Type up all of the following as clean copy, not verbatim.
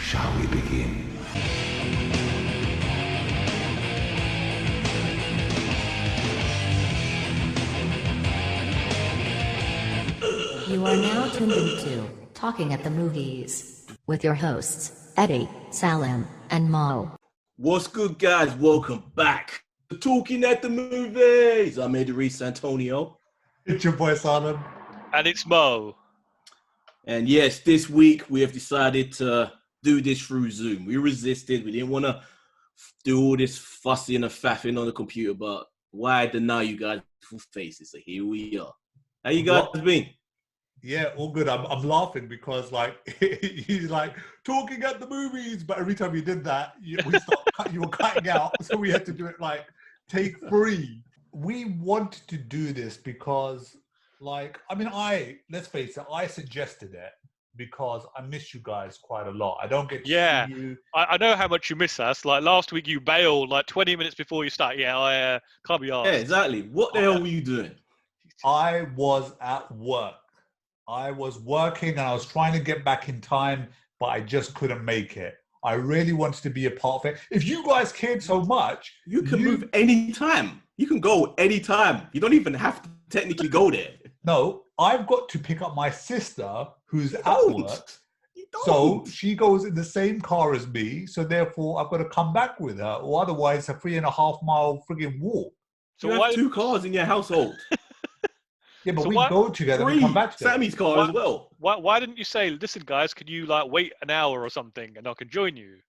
Shall we begin? You are now tuned into Talking at the Movies with your hosts, Eddie, Salim, and Mo. What's good, guys? Welcome back to Talking at the Movies. I'm Eddie Reese Antonio. It's your boy Salim. And it's Mo. And yes, this week we have decided to do this through Zoom. We resisted. We didn't want to do all this fussing and faffing on the computer, but why deny you guys full faces? So here we are. How you guys been? Yeah, all good. I'm laughing because he's like talking at the movies, but every time you did that, you were cutting out, so we had to do it like take 3. We wanted to do this because, let's face it, I suggested it because I miss you guys quite a lot. I don't get to see you. I know how much you miss us. Like last week, you bailed like 20 minutes before you start. Yeah, I can't be asked. Yeah, exactly. What the hell were you doing? I was at work. I was working and I was trying to get back in time, but I just couldn't make it. I really wanted to be a part of it. If you guys cared so much, you can move anytime. You can go anytime. You don't even have to technically go there. No, I've got to pick up my sister who's at work. So she goes in the same car as me. So therefore, I've got to come back with her, or otherwise, a 3.5 mile frigging walk. So you have 2 cars in your household. Yeah, but so we go together and come back together. Sammy's car as well. Why didn't you say, listen, guys, can you like wait an hour or something and I can join you?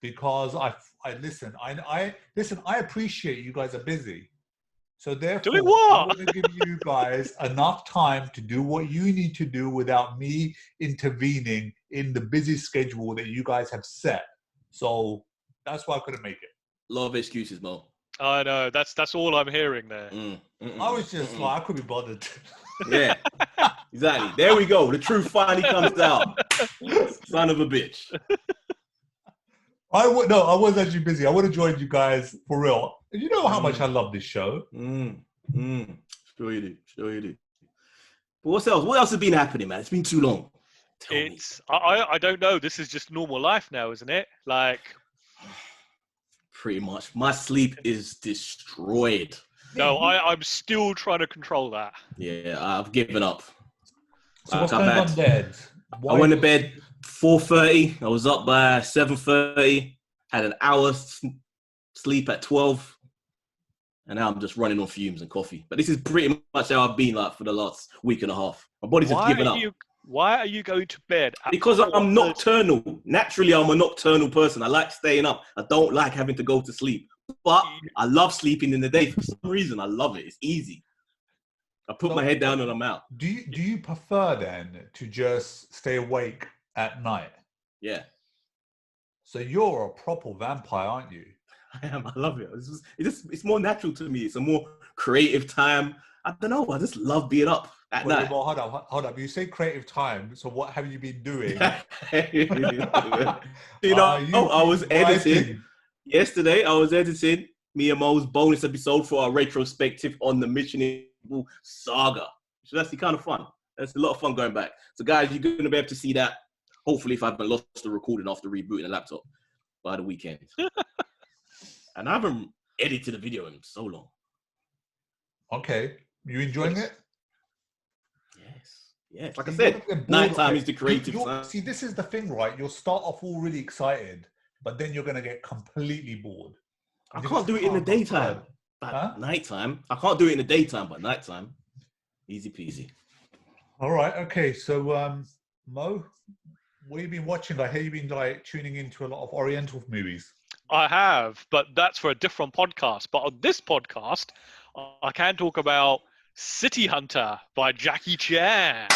Because I listen. I appreciate you guys are busy. So therefore, doing what? I want to give you guys enough time to do what you need to do without me intervening in the busy schedule that you guys have set. So that's why I couldn't make it. A lot of excuses, Mo. I know. That's all I'm hearing there. I was just like, I could be bothered. Yeah, exactly. There we go. The truth finally comes out. Son of a bitch. I was actually busy. I would have joined you guys for real. You know how much I love this show. Sure you do. But what else has been happening, man? It's been too long. I don't know. This is just normal life now, isn't it? Like, pretty much. My sleep is destroyed. No, I'm still trying to control that. Yeah, I've given up. So what's going on, Dad? I went to bed 4:30. I was up by 7:30. Had an hour sleep at 12. And now I'm just running on fumes and coffee. But this is pretty much how I've been like for the last week and a half. My body's just given up. Why are you going to bed? Because I'm nocturnal. Naturally, I'm a nocturnal person. I like staying up. I don't like having to go to sleep. But I love sleeping in the day. For some reason, I love it. It's easy. I put my head down and I'm out. Do you prefer then to just stay awake at night? Yeah. So you're a proper vampire, aren't you? I am. I love it. It's more natural to me. It's a more creative time. I don't know. I just love being up at night. Well, hold up. You say creative time. So what have you been doing? I was editing. Yesterday, I was editing me and Mo's bonus episode for our retrospective on the Mission Impossible saga. So that's kind of fun. That's a lot of fun going back. So guys, you're going to be able to see that, hopefully, if I haven't lost the recording after rebooting the laptop by the weekend. And I haven't edited a video in so long. Okay. You enjoying it? Yes. Like I said, nighttime is the creative time. See, this is the thing, right? You'll start off all really excited, but then you're going to get completely bored. I can't do it in the daytime. But nighttime. I can't do it in the daytime, but nighttime. Easy peasy. All right. Okay. So, Mo, what have you been watching? I hear you've been tuning into a lot of Oriental movies. I have, but that's for a different podcast. But on this podcast, I can talk about City Hunter by Jackie Chan. Do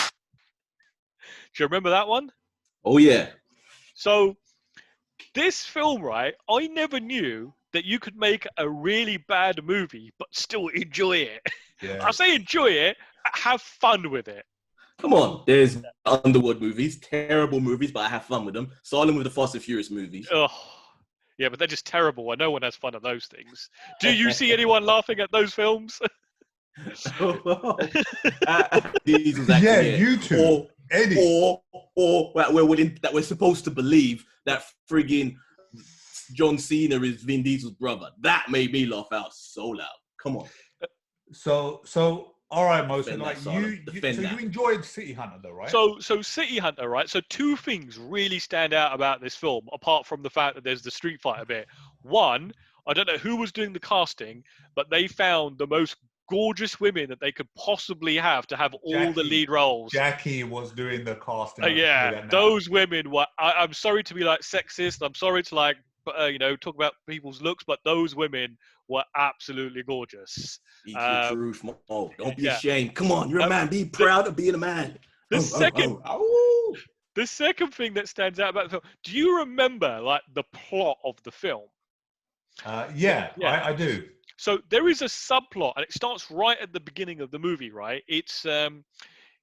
you remember that one? Oh, yeah. So this film, right, I never knew that you could make a really bad movie but still enjoy it. Yeah. I say enjoy it, have fun with it. Come on. There's Underworld movies, terrible movies, but I have fun with them. Starting with the Fast and Furious movies. Oh, yeah, but they're just terrible and no one has fun at those things. Do you see anyone laughing at those films? Yeah, you two. Eddie. or that we're supposed to believe that friggin' John Cena is Vin Diesel's brother. That made me laugh out so loud. Come on. So all right, Mo. So Defend like that, Salah. you Defend that. enjoyed City Hunter though, right? So City Hunter, right? So two things really stand out about this film, apart from the fact that there's the Street Fighter bit. One, I don't know who was doing the casting, but they found the most gorgeous women that they could possibly have to have all the lead roles. Jackie was doing the casting. Yeah, those women were. I'm sorry to be like sexist. I'm sorry to like, talk about people's looks, but those women were absolutely gorgeous. Eat your truth, Mo. Don't be ashamed. Come on, you're a man. Be proud of being a man. The second thing that stands out about the film. Do you remember like the plot of the film? Yeah. I do. So there is a subplot, and it starts right at the beginning of the movie, right? It's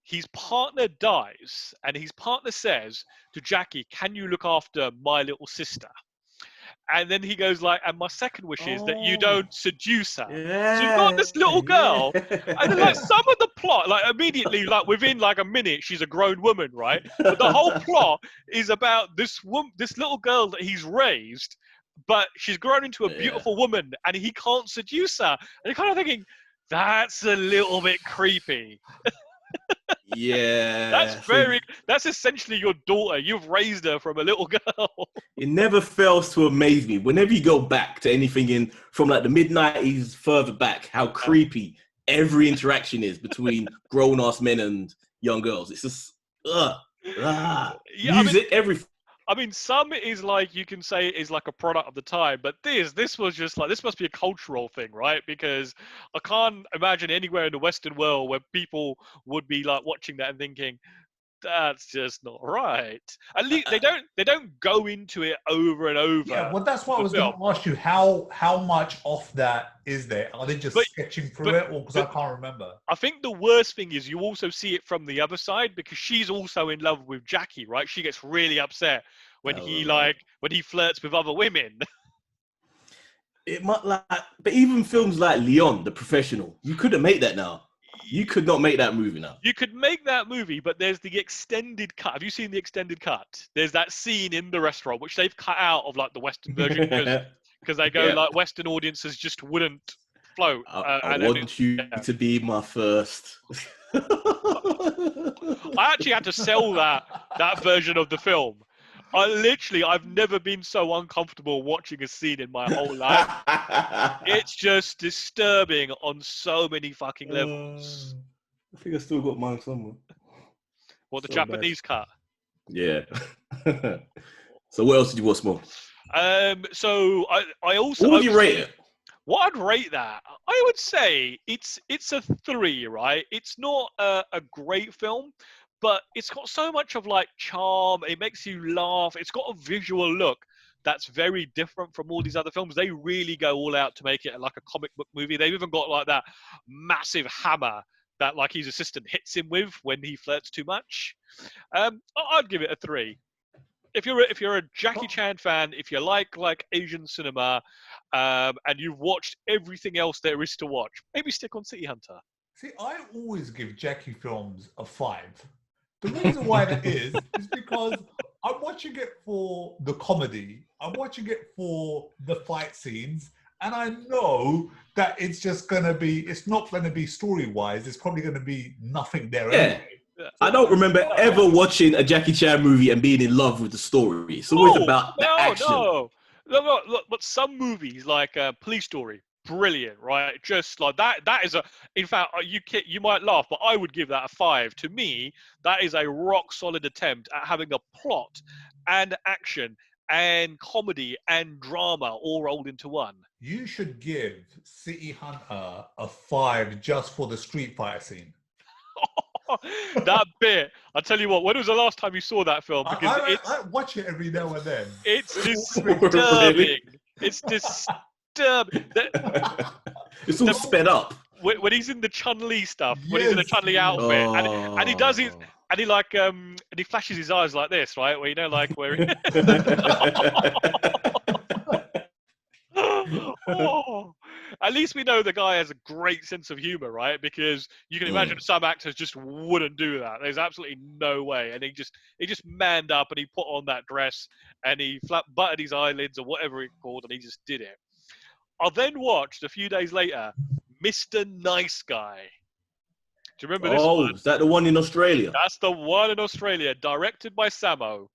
his partner dies, and his partner says to Jackie, "Can you look after my little sister?" And then he goes like, "And my second wish is that you don't seduce her." Yeah, so you've got this little girl, and then like some of the plot, like immediately, like within like a minute, she's a grown woman, right? But the whole plot is about this little girl that he's raised, but she's grown into a beautiful woman, and he can't seduce her. And you're kind of thinking, that's a little bit creepy. Yeah. That's essentially your daughter. You've raised her from a little girl. It never fails to amaze me. Whenever you go back to anything from like the mid-90s further back, how creepy every interaction is between grown-ass men and young girls. It's just, music, everything. I mean, some is like, you can say is like a product of the time, but this was just like, this must be a cultural thing, right? Because I can't imagine anywhere in the Western world where people would be like watching that and thinking, that's just not right. At least they don't go into it over and over. Yeah, well, that's what I was going to ask you. How much off that is there? Are they just sketching through it, or because I can't remember? I think the worst thing is you also see it from the other side, because she's also in love with Jackie, right? She gets really upset when he flirts with other women. It might but even films like Leon, The Professional, you couldn't make that now. You could not make that movie now. You could make that movie, but there's the extended cut. Have you seen the extended cut? There's that scene in the restaurant, which they've cut out of like the Western version because they go like Western audiences just wouldn't float. I want you to be my first. I actually had to sell that version of the film. I've never been so uncomfortable watching a scene in my whole life. It's just disturbing on so many fucking levels. I think I still got mine somewhere. What, the Japanese cut? Yeah. So what else did you watch more? So I also... What would you rate it? What I'd rate that, I would say it's a 3, right? It's not a great film, but it's got so much of like charm. It makes you laugh. It's got a visual look that's very different from all these other films. They really go all out to make it like a comic book movie. They've even got like that massive hammer that like his assistant hits him with when he flirts too much. I'd give it a 3. If you're a Jackie Chan fan, if you like Asian cinema, and you've watched everything else there is to watch, maybe stick on City Hunter. See, I always give Jackie films a 5. The reason why that is because I'm watching it for the comedy, I'm watching it for the fight scenes, and I know that it's just it's not going to be story-wise, it's probably going to be nothing there anyway. I don't remember ever watching a Jackie Chan movie and being in love with the story. It's always about the action. Look, but some movies like Police Story, brilliant, right? Just like that is in fact, you might laugh, but I would give that a 5. To me, that is a rock solid attempt at having a plot and action and comedy and drama all rolled into one. You should give City Hunter a 5 just for the Street Fighter scene. That bit, I tell you what, when was the last time you saw that film? Because I watch it every now and then. It's disturbing. It's disturbing. It's all sped up. When he's in the Chun-Li stuff, when he's in the Chun-Li outfit, and he does it, and he and he flashes his eyes like this, right? Where where. at least we know the guy has a great sense of humor, right? Because you can imagine some actors just wouldn't do that. There's absolutely no way. And he just manned up and he put on that dress and he butted his eyelids or whatever it's called and he just did it. I then watched a few days later, Mr. Nice Guy. Do you remember this one? Is that the one in Australia? That's the one in Australia, directed by Samo.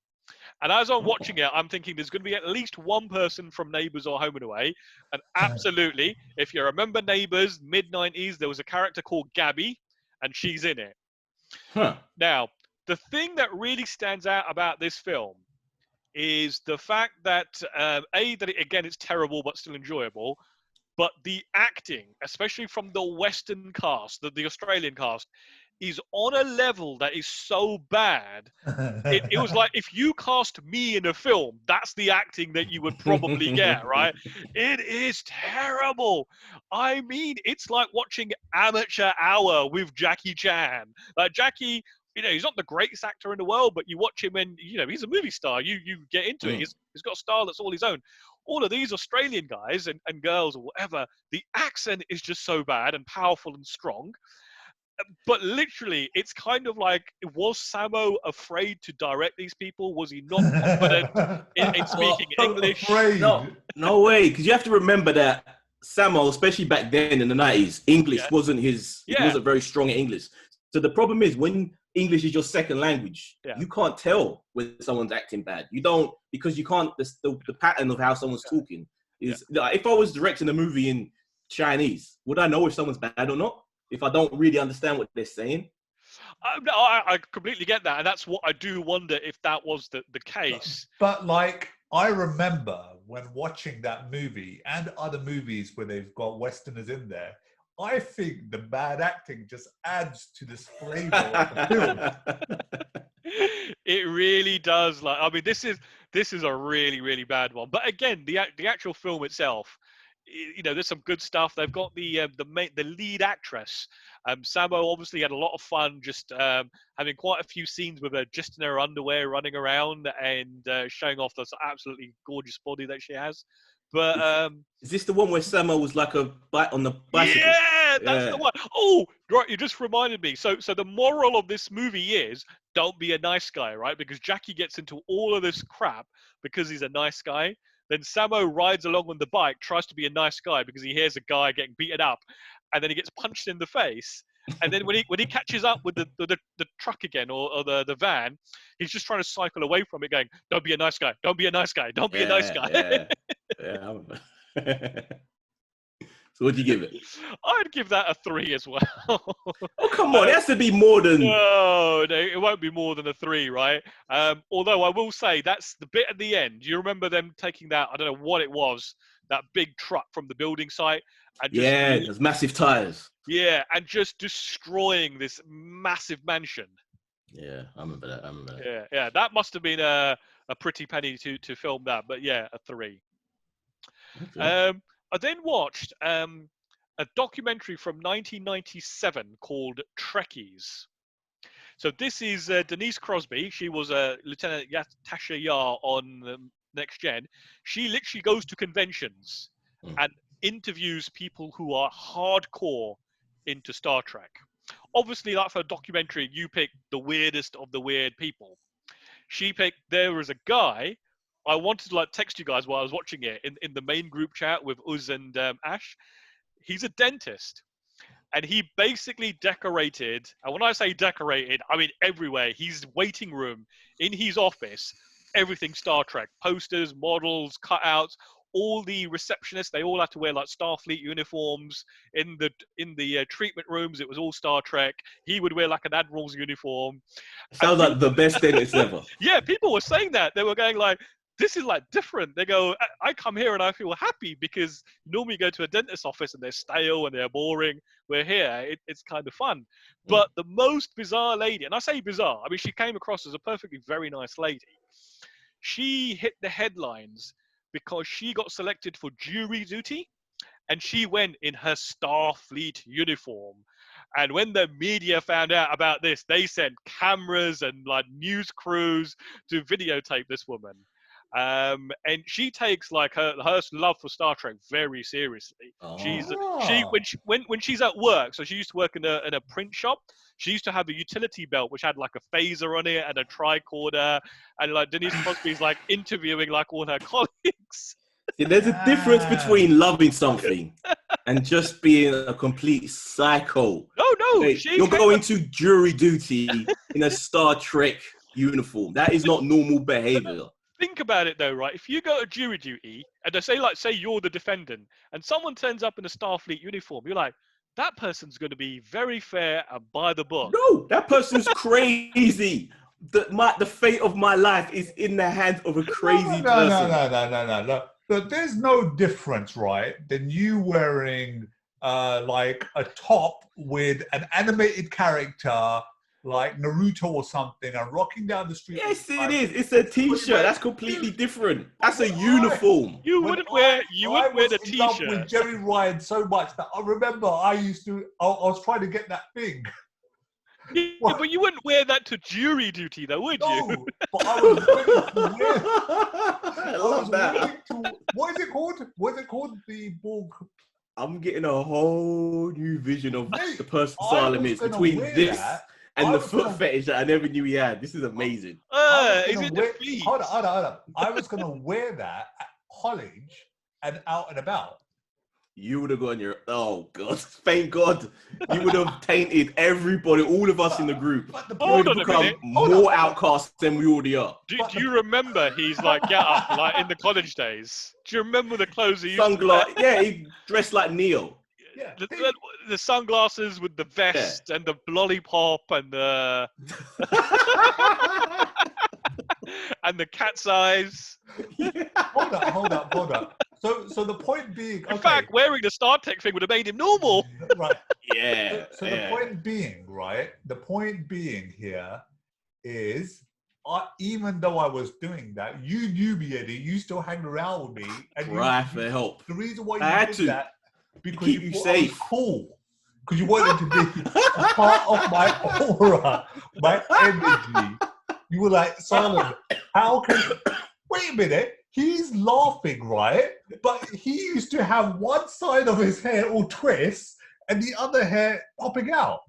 And as I'm watching it, I'm thinking there's going to be at least one person from Neighbours or Home and Away. And absolutely, if you remember Neighbours, mid-90s, there was a character called Gabby, and she's in it. Huh. Now, the thing that really stands out about this film is the fact that, that it's terrible but still enjoyable, but the acting, especially from the Western cast, the Australian cast, is on a level that is so bad. It was like, if you cast me in a film, that's the acting that you would probably get, right? It is terrible. I mean, it's like watching Amateur Hour with Jackie Chan. Like, Jackie, he's not the greatest actor in the world, but you watch him and, he's a movie star. You get into it. He's got a style that's all his own. All of these Australian guys and girls or whatever, the accent is just so bad and powerful and strong. But literally, it's kind of like, was Samo afraid to direct these people? Was he not confident in speaking English? No way. Because you have to remember that Samo, especially back then in the 90s, English wasn't he wasn't very strong at English. So the problem is, when English is your second language, you can't tell when someone's acting bad. You don't, because you can't, the pattern of how someone's talking is, like, if I was directing a movie in Chinese, would I know if someone's bad or not? If I don't really understand what they're saying? I completely get that. And that's what I do wonder if that was the case. But like, I remember when watching that movie and other movies where they've got Westerners in there, I think the bad acting just adds to this flavor of the film. It really does. Like, I mean, this is a really, really bad one. But again, the actual film itself, there's some good stuff. They've got the lead actress. Samo obviously had a lot of fun just having quite a few scenes with her just in her underwear running around and showing off this absolutely gorgeous body that she has. But is this the one where Samo was like on the bicycle? Yeah, that's the one. Oh, right, you just reminded me. So the moral of this movie is, don't be a nice guy, right? Because Jackie gets into all of this crap because he's a nice guy. Then Samo rides along on the bike, tries to be a nice guy because he hears a guy getting beaten up, and then he gets punched in the face. And then when he catches up with the truck again or the van, he's just trying to cycle away from it, going, "Don't be a nice guy. Don't be a nice guy. Don't be a nice guy." So what'd you give it? I'd give that a 3 as well. Oh, come on. It has to be more than... No, it won't be more than a 3, right? Although I will say, that's the bit at the end. Do you remember them taking that, I don't know what it was, that big truck from the building site? And just, those massive tires. Yeah, and just destroying this massive mansion. Yeah, I remember that. Yeah, that must have been a pretty penny to film that. But yeah, a 3. Okay. I then watched a documentary from 1997 called Trekkies. So this is Denise Crosby. She was Lieutenant Tasha Yar on Next Gen. She literally goes to conventions and interviews people who are hardcore into Star Trek. Obviously, like for a documentary, you pick the weirdest of the weird people. She picked, there was a guy, I wanted to text you guys while I was watching it in the main group chat with Uz and Ash. He's a dentist, and he basically decorated, and when I say decorated, I mean everywhere. His waiting room, in his office, everything Star Trek, posters, models, cutouts. All the receptionists, they all had to wear Starfleet uniforms. In the treatment rooms, it was all Star Trek. He would wear an admiral's uniform. Sounds like the best dentist ever. Yeah, people were saying that. They were going this is different. They go, I come here and I feel happy because normally you go to a dentist's office and they're stale and they're boring. We're here. It's kind of fun. But the most bizarre lady, and I say bizarre, I mean, she came across as a perfectly very nice lady. She hit the headlines because she got selected for jury duty and she went in her Starfleet uniform. And when the media found out about this, they sent cameras and news crews to videotape this woman. And she takes like her love for Star Trek very seriously. When she's at work, so she used to work in a print shop. She used to have a utility belt which had like a phaser on it and a tricorder, and like Denise Crosby's like interviewing like all her colleagues. See, there's a difference between loving something and just being a complete psycho. No, you're going to jury duty in a Star Trek uniform. That is not normal behavior. Think about it though, right? If you go to jury duty and they say you're the defendant and someone turns up in a Starfleet uniform, you're like, that person's going to be very fair and by the book. No, that person's crazy. The fate of my life is in the hands of a crazy person. No. But there's no difference, right, than you wearing like a top with an animated character like Naruto or something and rocking down the street. Yes, it is. It's a t-shirt. That's completely different. That's a uniform. You wouldn't wear the t-shirt. I was in love with Jerry Ryan so much that I remember I was trying to get that thing. Yeah, but you wouldn't wear that to jury duty, though, would you? No, but I was willing to wear. I love that. What is it called? What is it called? The Borg. I'm getting a whole new vision of the person Salem is between this and the foot fetish that I never knew he had. This is amazing. Is it the feet? Hold on. I was going to wear that at college and out and about. You would have gone oh God, thank God. You would have tainted everybody, all of us in the group. We would have become more outcasts than we already are. Do you remember he's like, get up, like in the college days? Do you remember the clothes he used to wear? Yeah, he dressed like Neo. Yeah, the sunglasses with the vest and the lollipop and the and the cat's eyes. Hold up. So the point being, in fact, wearing the Star Trek thing would have made him normal. Right. Yeah. So the point being, right? The point being here is, even though I was doing that, you knew me, Eddie. You still hang around with me. And cry for help. The reason why you did that because keep you you thought I was safe. cool. Because you wanted to be a part of my aura, my energy. You were like, Solomon, how can... Wait a minute. He's laughing, right? But he used to have one side of his hair all twist and the other hair popping out.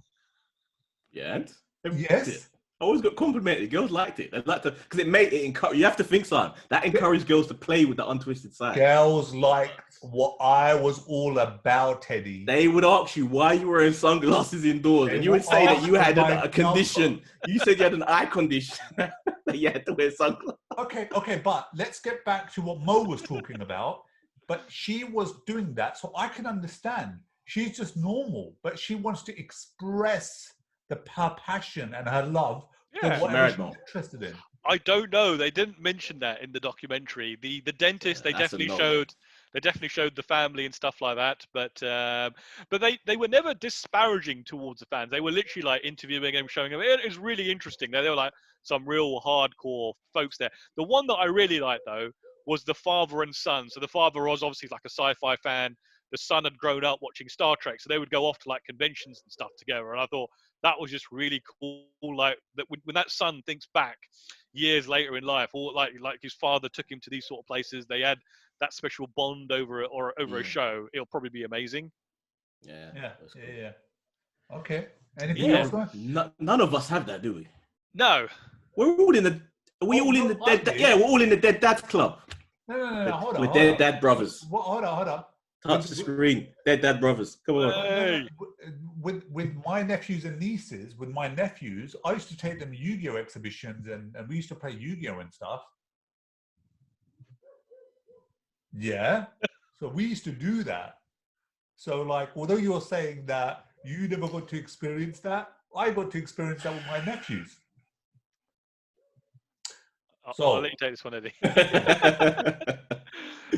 Yeah. Yes. I always got complimented. Girls liked it. They liked it because it made it encourage. You have to think, son. That encouraged girls to play with the untwisted side. Girls liked what I was all about, Teddy. They would ask you why you were wearing sunglasses indoors, and you would say that you had a condition. You said you had an eye condition that you had to wear sunglasses. Okay, but let's get back to what Mo was talking about. But she was doing that, so I can understand. She's just normal, but she wants to express her passion and her love for whatever she's interested in. I don't know. They didn't mention that in the documentary. The dentist they definitely showed. They definitely showed the family and stuff like that, but they were never disparaging towards the fans. They were literally like interviewing them, showing them. It was really interesting. They were like some real hardcore folks there. The one that I really liked though was the father and son. So the father was obviously like a sci-fi fan. The son had grown up watching Star Trek, so they would go off to like conventions and stuff together. And I thought that was just really cool. Like that when that son thinks back years later in life, or like his father took him to these sort of places. They had that special bond over a show. It'll probably be amazing. Yeah. Okay. Anything else? None of us have that, do we? No. We're all in the. Are we all in the dead? Yeah, we're all in the Dead Dads Club. No. Hold on. We're Dead Dad Brothers. Hold on. Touch the screen. Dead Dad Brothers. Come on. Hey. With my nephews and nieces, I used to take them to Yu-Gi-Oh exhibitions and we used to play Yu-Gi-Oh and stuff. Yeah. So we used to do that. So like, although you're saying that you never got to experience that, I got to experience that with my nephews. I'll let you take this one, Eddie.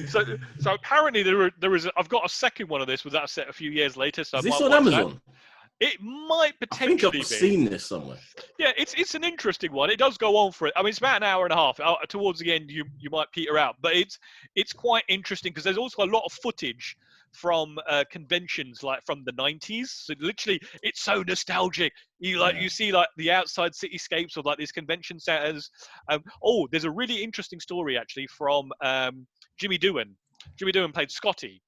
So apparently there is. I've got a second one of this. Was that set a few years later? So is this on Amazon? It might potentially be. I think I've seen this somewhere. Yeah, it's an interesting one. It does go on for it. I mean, it's about an hour and a half. Towards the end, you might peter out, but it's quite interesting because there's also a lot of footage from conventions like from the 90s. So literally, it's so nostalgic. You see like the outside cityscapes of like these convention centers. There's a really interesting story actually from Jimmy Doohan. Jimmy Doohan played Scotty.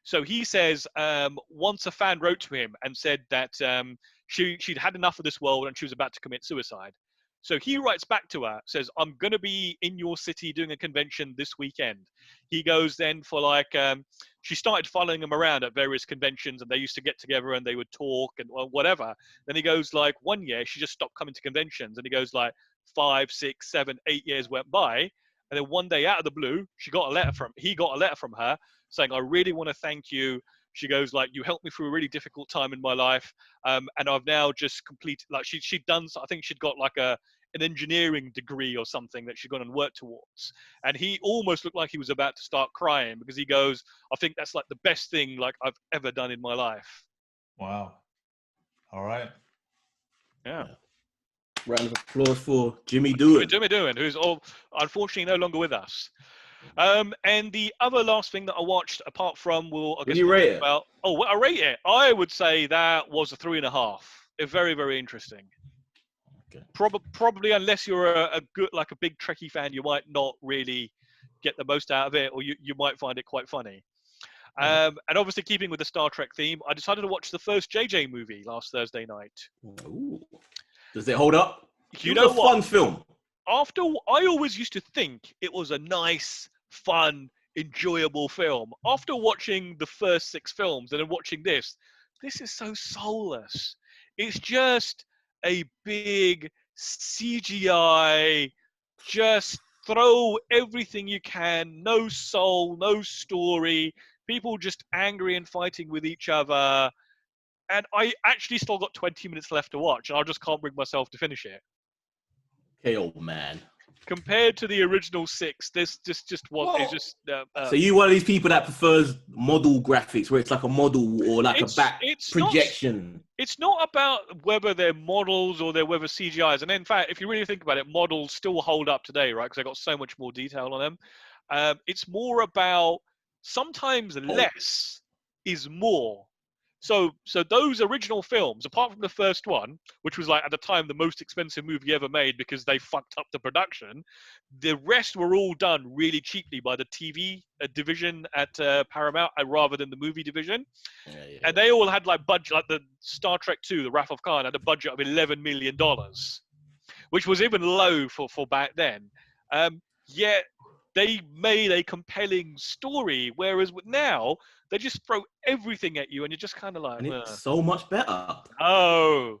So he says once a fan wrote to him and said that she'd had enough of this world and she was about to commit suicide. So he writes back to her, says, I'm going to be in your city doing a convention this weekend. He goes then for like, she started following him around at various conventions and they used to get together and they would talk and whatever. Then he goes like 1 year, she just stopped coming to conventions. And he goes like 5, 6, 7, 8 years went by. And then one day out of the blue, he got a letter from her saying, I really want to thank you. She goes like, you helped me through a really difficult time in my life. And I've now just completed, like she'd done, I think she'd got like an engineering degree or something that she'd gone and worked towards. And he almost looked like he was about to start crying because he goes, I think that's like the best thing like I've ever done in my life. Wow. All right. Yeah. Round of applause for Jimmy Doohan. Jimmy Doohan, who's unfortunately no longer with us. And the other last thing that I watched, apart from, What do you rate it? What I rate it, I would say that was a 3.5. It's very, very interesting. Okay. Probably, unless you're a good, like a big Trekkie fan, you might not really get the most out of it, or you might find it quite funny. And obviously, keeping with the Star Trek theme, I decided to watch the first JJ movie last Thursday night. Ooh. Does it hold up? You know what? Fun film. I always used to think it was a nice, fun, enjoyable film. After watching the first 6 films and then watching this is so soulless. It's just a big CGI, just throw everything you can, no soul, no story, people just angry and fighting with each other. And I actually still got 20 minutes left to watch, and I just can't bring myself to finish it. Okay, old man. Compared to the original 6, this just was just. So you one of these people that prefers model graphics, where it's like a model or like a back projection. It's not about whether they're models or they're whether CGIs. And in fact, if you really think about it, models still hold up today, right? Because they got so much more detail on them. It's more about sometimes less is more. So those original films, apart from the first one, which was like at the time the most expensive movie ever made because they fucked up the production, the rest were all done really cheaply by the TV division at Paramount rather than the movie division. Yeah. And they all had like budget, like the Star Trek 2, the Wrath of Khan, had a budget of $11 million, which was even low for back then. Yet they made a compelling story, whereas now they just throw everything at you, and you're just kind of like, and it's so much better. No.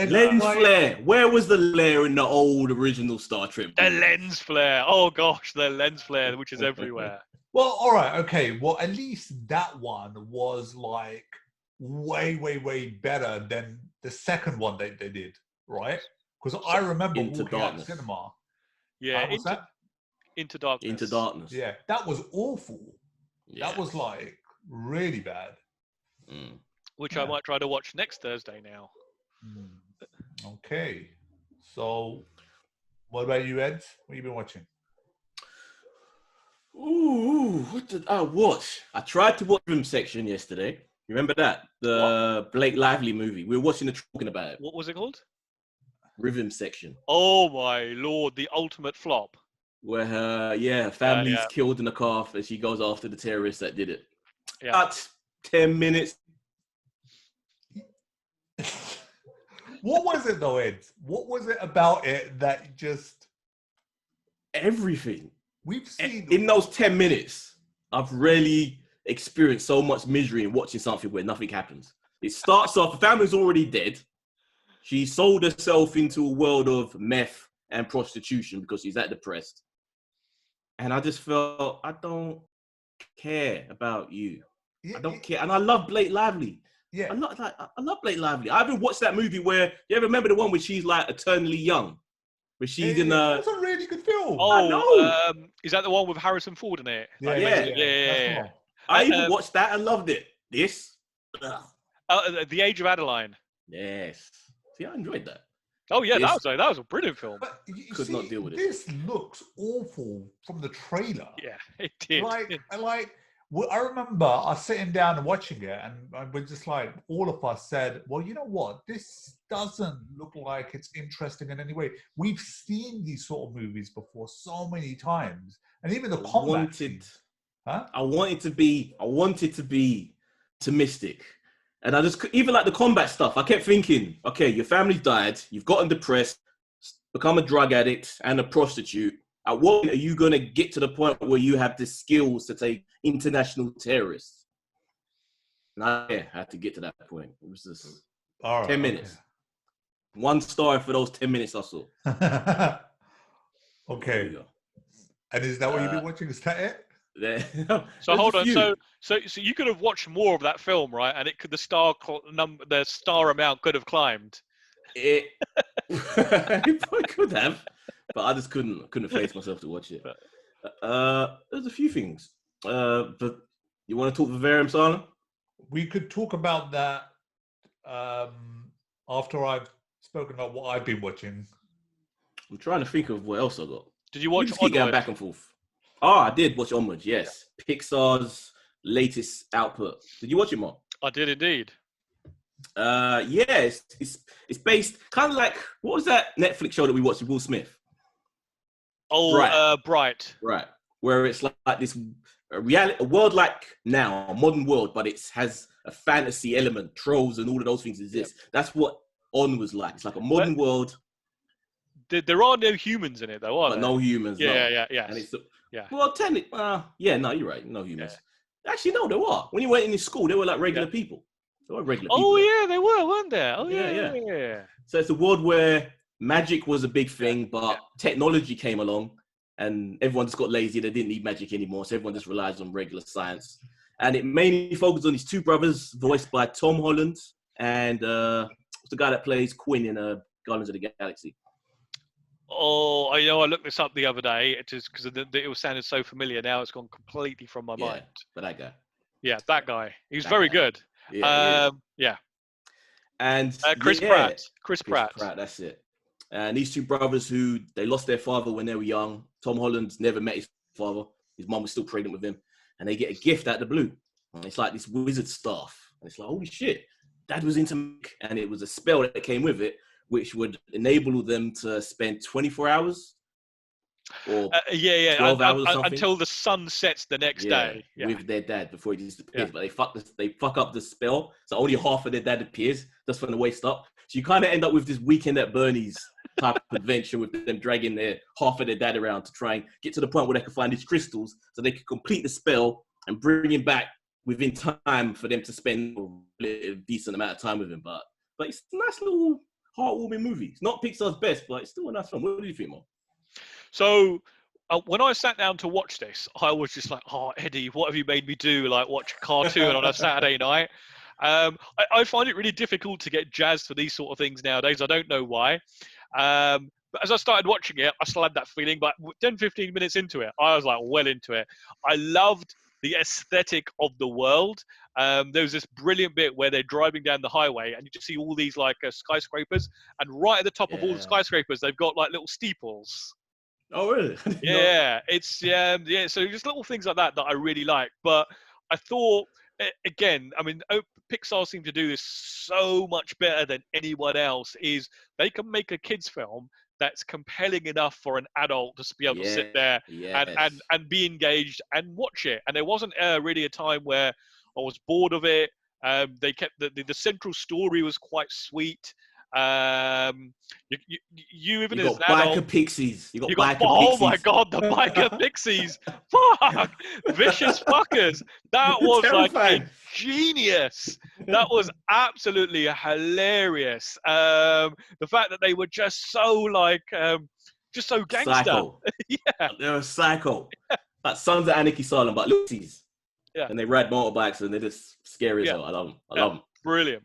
Lens flare. Where was the flare in the old original Star Trek? The lens flare. Oh gosh, the lens flare, which is everywhere. Well, all right, okay. Well, at least that one was like way, way, way better than the second one they did, right? Because I remember walking out of cinema. Yeah, what's that? Into Darkness. Into Darkness. Yeah, that was awful. Yeah. That was like really bad. Which I might try to watch next Thursday now. Okay. So, what about you, Ed? What have you been watching? Ooh, what did I watch? I tried to watch Rhythm Section yesterday. Remember that? The Blake Lively movie. We were watching it, talking about it. What was it called? Rhythm Section. Oh my lord, the ultimate flop. Where her family's killed in a car and she goes after the terrorists that did it. Yeah. About 10 minutes. What was it though, Ed? What was it about it that just... Everything. We've seen... In those 10 minutes, I've rarely experienced so much misery in watching something where nothing happens. It starts off, the family's already dead. She sold herself into a world of meth and prostitution because she's that depressed. And I just felt, I don't care about you. I don't care. And I love Blake Lively. Yeah. I love Blake Lively. I haven't watched that movie where, you ever remember the one where she's like eternally young? Where she's in a... That's a really good film. Oh, I know. Is that the one with Harrison Ford in it? Yeah. I even watched that and loved it. This? The Age of Adeline. Yes. See, I enjoyed that. Oh yeah, This that was a brilliant film. But you could see, not deal with it. this looks awful from the trailer. Yeah, it did. Well, I remember us sitting down and watching it, and we're just like, all of us said, well, you know what? This doesn't look like it's interesting in any way. We've seen these sort of movies before so many times. And even the combat scenes. Huh? I wanted to be optimistic. And I just, even like the combat stuff, I kept thinking, okay, your family's died, you've gotten depressed, become a drug addict and a prostitute. At what point are you going to get to the point where you have the skills to take international terrorists? And I had to get to that point. It was just 10 minutes. Okay. 1 star for those 10 minutes I saw. Okay. And is that what you've been watching? Is that it? So hold on. So you could have watched more of that film, right? And it could the star amount could have climbed. It probably could have, but I just couldn't face myself to watch it. There's a few things. But you want to talk Vivarium, Sana? We could talk about that after I've spoken about what I've been watching. I'm trying to think of what else I got. Did you watch Keep going back and forth. Oh, I did watch Onward, yes. Yeah. Pixar's latest output. Did you watch it, Mark? I did indeed. It's based kind of like, what was that Netflix show that we watched with Will Smith? Oh, Bright. Right. Where it's like this a world like now, a modern world, but it has a fantasy element, trolls and all of those things exist. Yep. That's what On was like. It's like a modern world. There are no humans in it, though, are there? No humans. Yeah. And it's well, technically, no, you're right. No humans. Yeah. Actually, no, there were. When you went in school, they were like regular people. They were regular people. Oh yeah, they were, weren't they? Oh yeah. So it's a world where magic was a big thing, but technology came along, and everyone just got lazy. They didn't need magic anymore, so everyone just relies on regular science. And it mainly focused on these 2 brothers, voiced by Tom Holland and the guy that plays Quentin in Guardians of the Galaxy. Oh, I know. I looked this up the other day just because it was sounding so familiar. Now it's gone completely from my mind. But that guy. Yeah, that guy. He was very good. Yeah. And Chris Pratt. Chris Pratt. That's it. And these 2 brothers who they lost their father when they were young. Tom Holland never met his father. His mom was still pregnant with him. And they get a gift out of the blue. And it's like this wizard staff. And it's like, holy shit, Dad was into magic. And it was a spell that came with it, which would enable them to spend 24 hours or 12 hours or something. Until the sun sets the next day. Yeah. With their dad before he disappears. But they fuck up the spell. So only half of their dad appears just from the waist up. So you kind of end up with this Weekend at Bernie's type of adventure with them dragging half of their dad around to try and get to the point where they can find these crystals so they can complete the spell and bring him back within time for them to spend a decent amount of time with him. But it's a nice little heartwarming movie. It's not Pixar's best, but it's still a nice film. What do you think, Mo? So when I sat down to watch this, I was just like, oh, Eddie, what have you made me do? Like watch a cartoon on a Saturday night. I find it really difficult to get jazzed for these sort of things nowadays. I don't know why. But as I started watching it, I still had that feeling. But 10, 15 minutes into it, I was like well into it. I loved the aesthetic of the world. There was this brilliant bit where they're driving down the highway and you just see all these like skyscrapers. And right at the top of all the skyscrapers, they've got like little steeples. Oh, really? It's so just little things like that I really like. But I thought, again, I mean, Pixar seem to do this so much better than anyone else. Is they can make a kids film that's compelling enough for an adult to be able to sit there and be engaged and watch it. And there wasn't really a time where I was bored of it. They kept the central story was quite sweet. You even as an adult, biker pixies. You got biker oh pixies. My god, the biker pixies! Fuck, vicious fuckers. That was terrifying. Like a genius. That was absolutely hilarious. The fact that they were just so like, just so gangster. Psycho. They were psycho. Like Sons of Anarchy Asylum, but Lucy's. Yeah. And they ride motorbikes and they're just scary as hell. I love them. Brilliant.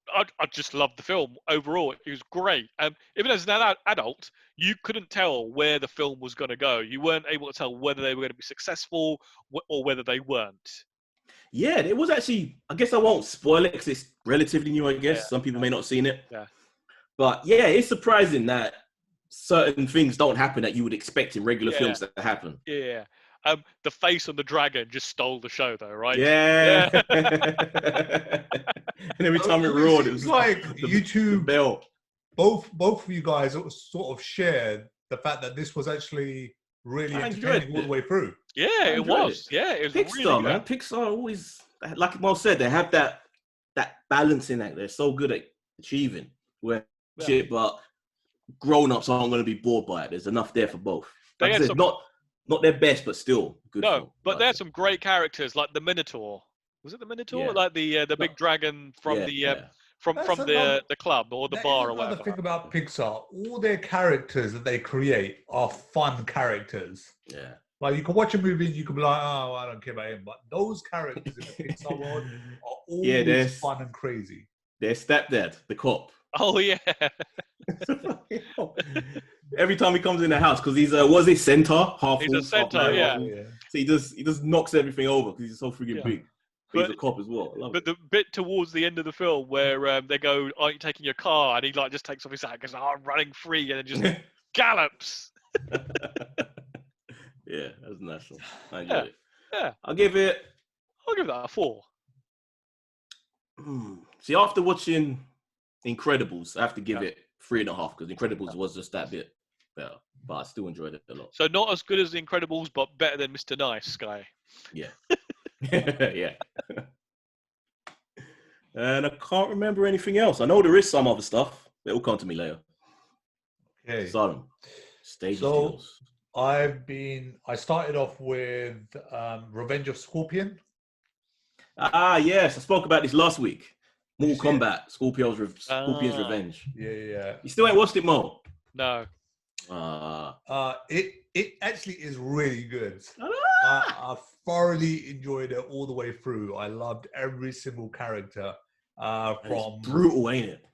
I just loved the film overall. It was great. Even as an adult, you couldn't tell where the film was going to go. You weren't able to tell whether they were going to be successful or whether they weren't. Yeah, it was actually, I guess I won't spoil it because it's relatively new, I guess. Some people may not have seen it. Yeah. But yeah, it's surprising that certain things don't happen that you would expect in regular Yeah. films to happen. Yeah. The face on the dragon just stole the show, though, right? Yeah. Yeah. And every time it It roared, it seems was like the you two, bell. both of you guys sort of shared the fact that this was actually really I enjoyed entertaining all the it. way through. Yeah, I it enjoyed was. Yeah, it was Pixar, really good. man. Pixar always, like Mo said, they have that balancing act. They're so good at achieving. Where shit, but grown-ups aren't going to be bored by it. There's enough there for both. They Like I had said, some- not their best, but still good. No, film, but like there's it. some great characters like the Minotaur. Was it the Minotaur? Yeah. Like the big dragon from from That's the club or the That bar is or another whatever. thing about Pixar. All their characters that they create are fun characters. Yeah. Like you can watch a movie and you can be like, oh, I don't care about him. But those characters in the Pixar world are always fun and crazy. Their stepdad, the cop. Oh yeah. Every time he comes in the house, because he's was he centaur, half He's a horse, half centaur, man, yeah. half horse. So he just knocks everything over because he's so freaking big. But he's a cop as well. I love But it. the bit towards the end of the film where they go, "Aren't you taking your car?" and he like just takes off his hat and goes, "Oh, I'm running free," and then just gallops. Yeah, that's natural. I enjoyed it. Yeah, I'll give it. I'll give that a 4. See, after watching Incredibles, I have to give it 3.5 because Incredibles was just that bit better. But I still enjoyed it a lot. So not as good as The Incredibles, but better than Mr. Nice Guy. Yeah. Yeah. And I can't remember anything else. I know there is some other stuff. It will come to me later. Okay. Salem. Stage So I started off with Revenge of Scorpion. Yes. I spoke about this last week. Mortal see it? Kombat, Scorpion's Revenge. Yeah. You still ain't watched it, Mo? No. It actually is really good. I thoroughly enjoyed it all the way through. I loved every single character. From brutal, ain't it?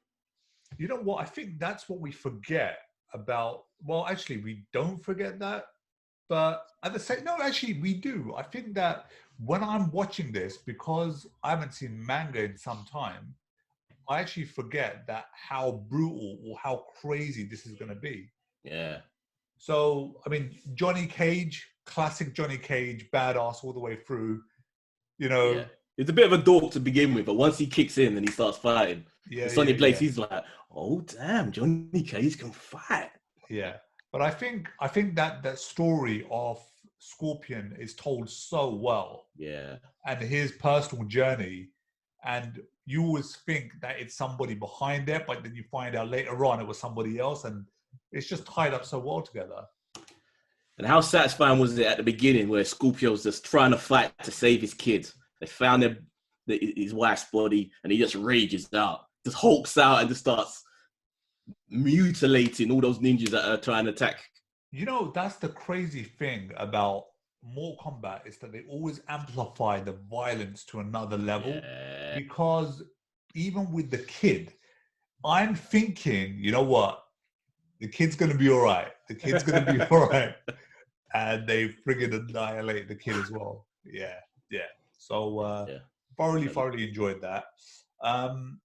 You know what? I think that's what we forget about. Well, actually, we don't forget that, but at the same, no, actually, we do. I think that when I'm watching this, because I haven't seen manga in some time, I actually forget that how brutal or how crazy this is going to be. Yeah. So, I mean, Johnny Cage, classic Johnny Cage, badass all the way through. You know, yeah. It's a bit of a dork to begin with, but once he kicks in and he starts fighting, the Sony place, he's like, "Oh damn, Johnny Cage can fight." Yeah, but I think that story of Scorpion is told so well. Yeah, and his personal journey, and you always think that it's somebody behind it, but then you find out later on it was somebody else, and it's just tied up so well together. And how satisfying was it at the beginning where Scorpio's just trying to fight to save his kids? They found his wife's body, and he just rages out, just hulks out, and just starts mutilating all those ninjas that are trying to attack. You know, that's the crazy thing about Mortal Kombat, is that they always amplify the violence to another level. Yeah. Because even with the kid, I'm thinking, you know what? The kid's going to be all right. The kid's going to be all right. And they friggin' annihilate the kid as well. Yeah. So thoroughly enjoyed that. I'm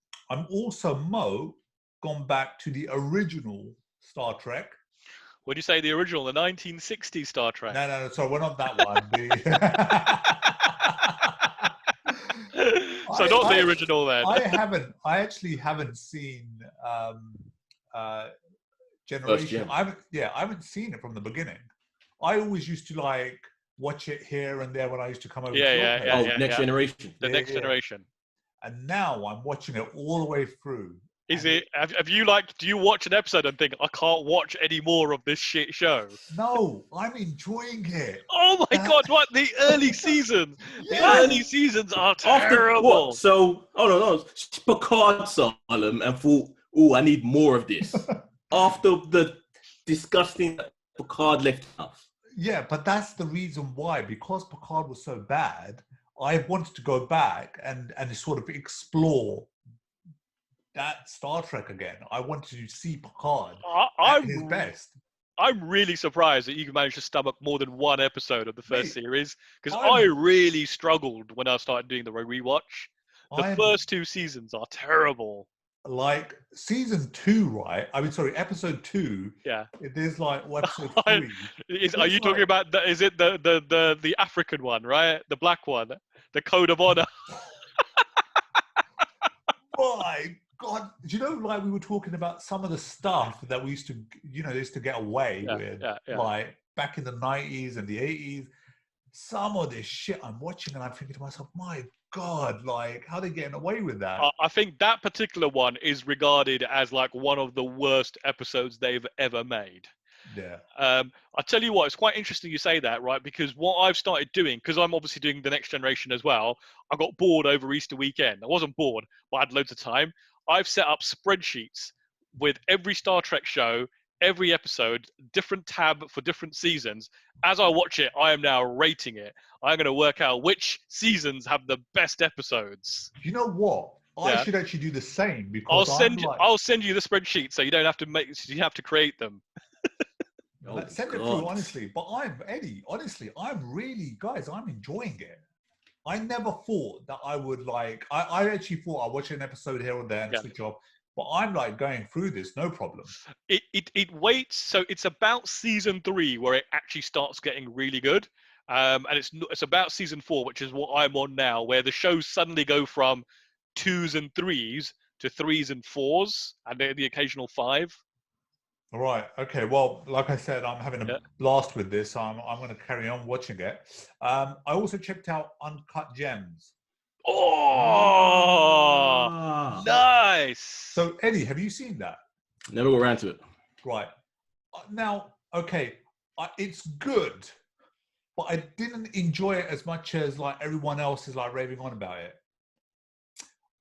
also, gone back to the original Star Trek. When you say the original, the 1960s Star Trek? No, sorry, we're not that one. So not the original then. I actually haven't seen Generation. I haven't seen it from the beginning. I always used to like watch it here and there when I used to come over. Next Generation. The Next Generation. And now I'm watching it all the way through. Have you do you watch an episode and think, I can't watch any more of this shit show? No, I'm enjoying it. Oh my God, what? The early seasons. The early seasons are terrible. So, Picard saw them and thought, I need more of this. After the disgusting Picard left us. Yeah, but that's the reason why. Because Picard was so bad, I wanted to go back and sort of explore that Star Trek again. I wanted to see Picard at his best. I'm really surprised that you managed to stomach more than one episode of the first series, because I really struggled when I started doing the rewatch. The first 2 seasons are terrible. like season 2, right? I mean, sorry, episode 2. Yeah. There's like episode 3. Are you talking about? Is it the African one, right? The black one, the Code of Honor. My God, do you know, like we were talking about some of the stuff that we used to, they used to get away with, like back in the 90s and the 80s. Some of this shit I'm watching and I'm thinking to myself, my God, like how are they getting away with that? I think that particular one is regarded as like one of the worst episodes they've ever made. Yeah. I tell you what, it's quite interesting you say that, right? Because what I've started doing, because I'm obviously doing The Next Generation as well, I got bored over Easter weekend. I wasn't bored, but I had loads of time. I've set up spreadsheets with every Star Trek show, every episode, different tab for different seasons. As I watch it, I am now rating it. I'm going to work out which seasons have the best episodes. You know what? I should actually do the same because I'll send you the spreadsheet so you don't have to you have to create them. Send it through, honestly. But Eddie, honestly, guys, I'm enjoying it. I never thought that I would I actually thought I'd watch an episode here or there and switch off. But I'm like going through this, no problem. It waits, so it's about season 3 where it actually starts getting really good. And it's about season 4, which is what I'm on now, where the shows suddenly go from 2s and 3s to 3s and 4s, and the occasional 5. All right. Okay. Well, like I said, I'm having a blast with this. I'm going to carry on watching it. I also checked out Uncut Gems. Oh, nice. So, Eddie, have you seen that? Never got around to it. Right. Now, okay, it's good, but I didn't enjoy it as much as like everyone else is like raving on about it.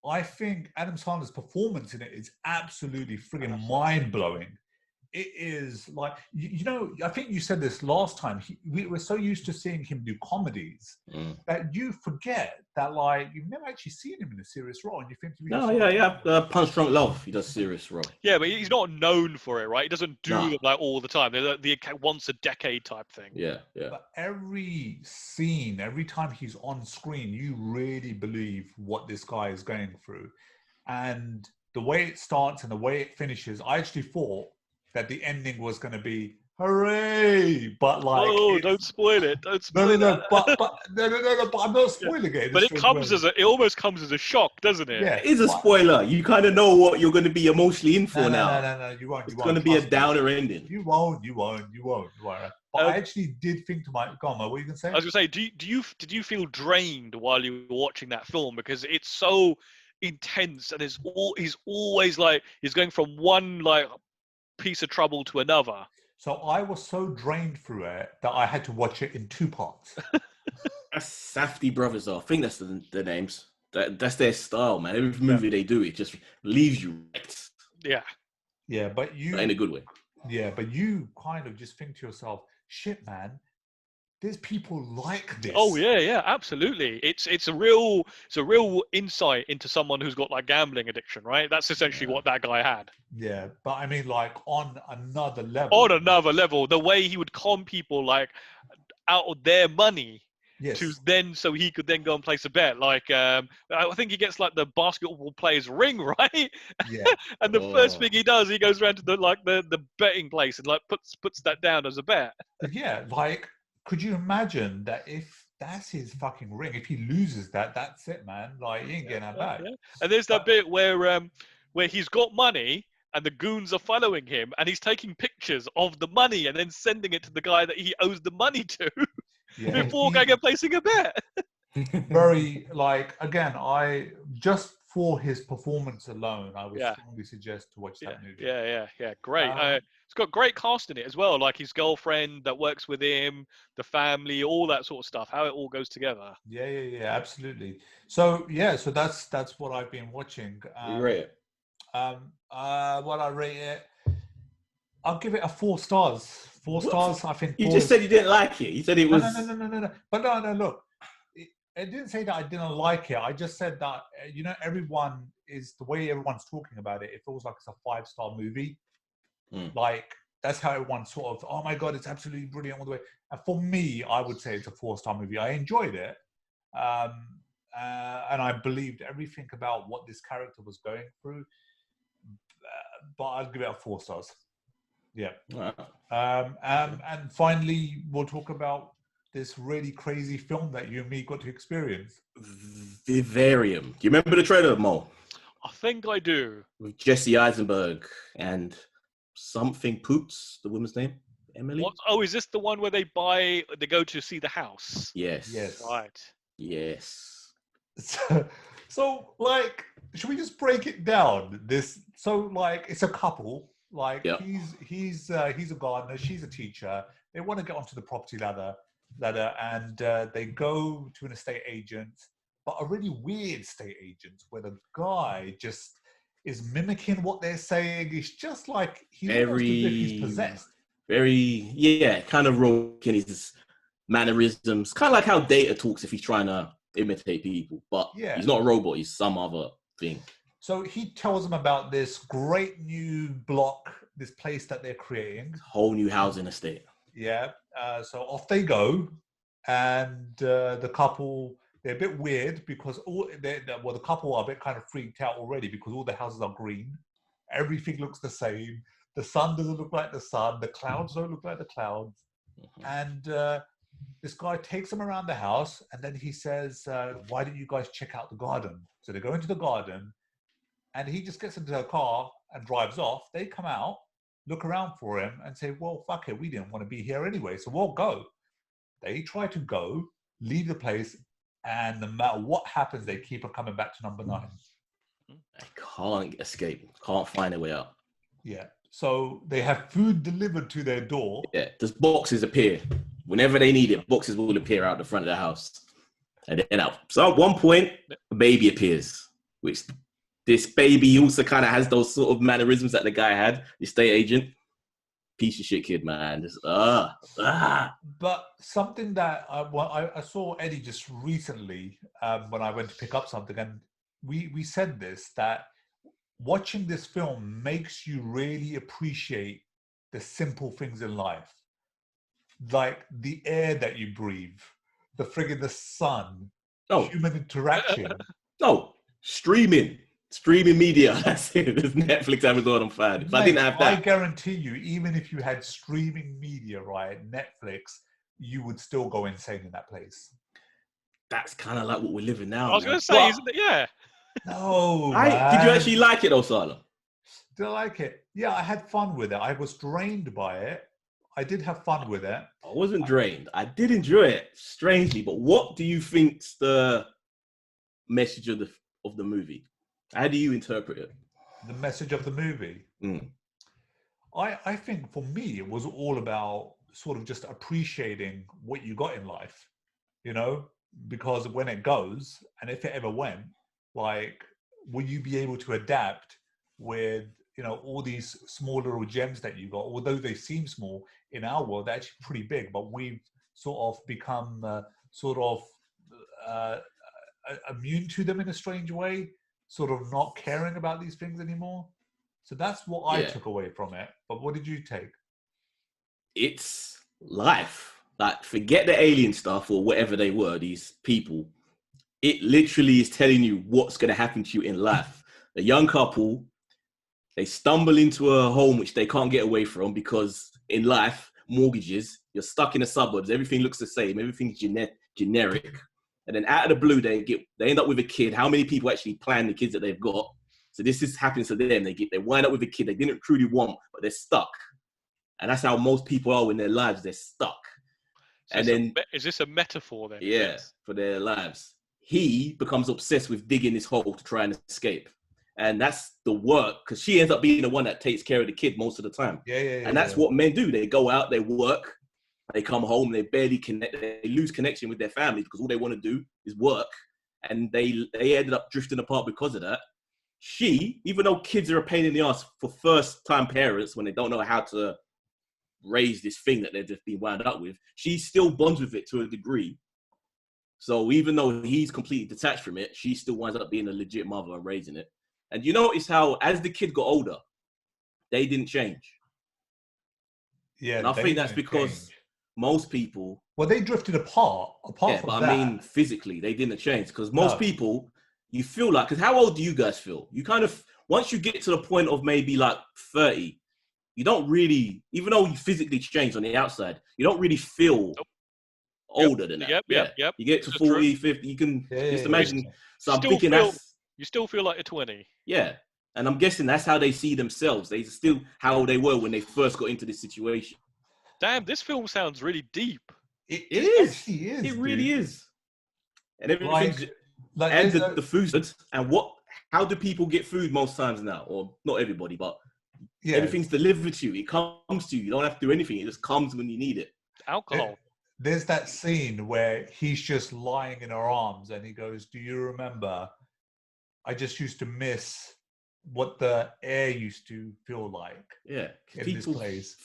I think Adam Sandler's performance in it is absolutely friggin' mind-blowing. It is like, I think you said this last time, we were so used to seeing him do comedies that you forget that, like, you've never actually seen him in a serious role. And you think Punch Drunk Love, he does serious role. Yeah, but he's not known for it, right? He doesn't do it like all the time. They're the once a decade type thing. Yeah. But every scene, every time he's on screen, you really believe what this guy is going through. And the way it starts and the way it finishes, I actually thought that the ending was going to be hooray, but like, don't spoil it. Don't spoil it. No, but I'm not spoiling it. But it almost comes as a shock, doesn't it? Yeah, it is a spoiler. You kind of know what you're going to be emotionally in for now. No, you won't. It's going to be a downer ending. You won't. But I actually did think to go on, what were you going to say? I was going to say, did you feel drained while you were watching that film, because it's so intense and he's always like he's going from one like piece of trouble to another. So I was so drained through it that I had to watch it in 2 parts. That's Safdie brothers, though. I think that's the names. That's their style, man. Every movie they do, it just leaves you wrecked. Yeah, but in a good way. Yeah, but you kind of just think to yourself, shit, man, there's people like this. Oh yeah, absolutely. It's a real insight into someone who's got like gambling addiction, right? That's essentially what that guy had. Yeah, but I mean, like on another level. On another level, the way he would con people like out of their money to then so he could then go and place a bet. Like I think he gets like the basketball player's ring, right? Yeah. And the first thing he does, he goes around to the betting place and like puts that down as a bet. Yeah, like. Could you imagine that if that's his fucking ring, if he loses that, that's it, man. Like, he ain't getting that back. Yeah. And there's that bit where he's got money and the goons are following him and he's taking pictures of the money and then sending it to the guy that he owes the money to before going and placing a bet. Very, like, again, just for his performance alone, I would strongly suggest to watch that movie. Yeah. Great. It's got great cast in it as well, like his girlfriend that works with him, the family, all that sort of stuff, how it all goes together. Yeah, absolutely. So, that's what I've been watching. You rate it? What I rate it, I'll give it a 4 stars. 4 stars, I think. You just said you didn't like it. You said it was... No. But no, look. I didn't say that I didn't like it. I just said that, everyone is, the way everyone's talking about it, it feels like it's a 5-star movie. Like, that's how everyone's sort of, oh my God, it's absolutely brilliant all the way. And for me, I would say it's a 4-star movie. I enjoyed it. And I believed everything about what this character was going through. but I'll give it a 4 stars. Yeah. Wow. And finally, we'll talk about this really crazy film that you and me got to experience. Vivarium. Do you remember the trailer, Mo? I think I do. With Jesse Eisenberg and something Poots, the woman's name, Emily. What? Oh, is this the one where they go to see the house? Yes. Yes. Right. Yes. So, like, should we just break it down? Like, it's a couple. Like, Yep. he's a gardener, she's a teacher. They want to get onto the property ladder, and they go to an estate agent, but a really weird estate agent where the guy just is mimicking what they're saying. It's just like he's almost as if he's possessed. Kind of rogue in his mannerisms. Kind of like how Data talks if he's trying to imitate people, but he's not a robot. He's some other thing. So he tells them about this great new block, this place that they're creating. Whole new housing estate. Yeah. So off they go, and the couple, they're a bit weird because the couple are a bit kind of freaked out already because all the houses are green. Everything looks the same. The sun doesn't look like the sun. The clouds don't look like the clouds. And this guy takes them around the house, and then he says, why don't you guys check out the garden? So they go into the garden, and he just gets into a car and drives off. They come out, look around for him, and say, well, fuck it, we didn't want to be here anyway, so we'll go. They try to go, leave the place, and no matter what happens, they keep on coming back to number 9. They can't escape, can't find their way out. Yeah. So they have food delivered to their door. Yeah, just boxes appear. Whenever they need it, boxes will appear out the front of the house. And then so at one point, a baby appears, which this baby also kind of has those sort of mannerisms that the guy had, the estate agent. Piece of shit kid, man. Just, But something that I saw Eddie just recently when I went to pick up something, and we said this, that watching this film makes you really appreciate the simple things in life. Like the air that you breathe, the sun, human interaction. No, streaming media. That's it. There's Netflix, Amazon, I'm fine. If I didn't have that, I guarantee you, even if you had streaming media, right, Netflix, you would still go insane in that place. That's kind of like what we're living now. I was going to say, isn't it? Yeah. No, did you actually like it, Osala? Did I like it? Yeah, I had fun with it. I was drained by it. I did have fun with it. I wasn't drained. I did enjoy it, strangely. But what do you think's the message of the movie? How do you interpret it? The message of the movie? I think for me, it was all about sort of just appreciating what you got in life, you know, because when it goes, and if it ever went, like, will you be able to adapt with, you know, all these small little gems that you got? Although they seem small in our world, they're actually pretty big, but we've sort of become immune to them in a strange way, sort of not caring about these things anymore. So that's what I took away from it. But what did you take? It's life. Like, forget the alien stuff or whatever they were, these people. It literally is telling you what's going to happen to you in life. A young couple, they stumble into a home which they can't get away from because in life, mortgages, you're stuck in the suburbs. Everything looks the same. Everything's generic. And then out of the blue, they end up with a kid. How many people actually plan the kids that they've got? So this is happening to them. They wind up with a kid they didn't truly want, but they're stuck. And that's how most people are in their lives. They're stuck. So and then is this a metaphor then? Yeah, for their lives. He becomes obsessed with digging this hole to try and escape. And that's the work, because she ends up being the one that takes care of the kid most of the time. And that's what men do. They go out, they work, they come home, they barely connect, they lose connection with their families because all they want to do is work. And they ended up drifting apart because of that. She, even though kids are a pain in the ass for first-time parents when they don't know how to raise this thing that they've just been wound up with, she still bonds with it to a degree. So even though he's completely detached from it, she still winds up being a legit mother and raising it. And you notice how, as the kid got older, they didn't change. Yeah, and I think that's because most people... Well, they drifted apart from that. But I mean, physically, they didn't change. Because most people, you feel like... Because how old do you guys feel? You kind of... once you get to the point of maybe like 30, you don't really, even though you physically change on the outside, you don't really feel older than that. Yep. You get to That's 40, true. 50, you can just But imagine. So I'm thinking you still feel like you're 20. Yeah. And I'm guessing that's how they see themselves. They still how they were when they first got into this situation. Damn, this film sounds really deep. It is. It really is. And everything's like the food and how do people get food most times now? Or not everybody, but everything's delivered to you. It comes to you. You don't have to do anything. It just comes when you need it. Alcohol. There's that scene where he's just lying in her arms and he goes, "Do you remember? I just used to miss what the air used to feel like." Yeah. In this place.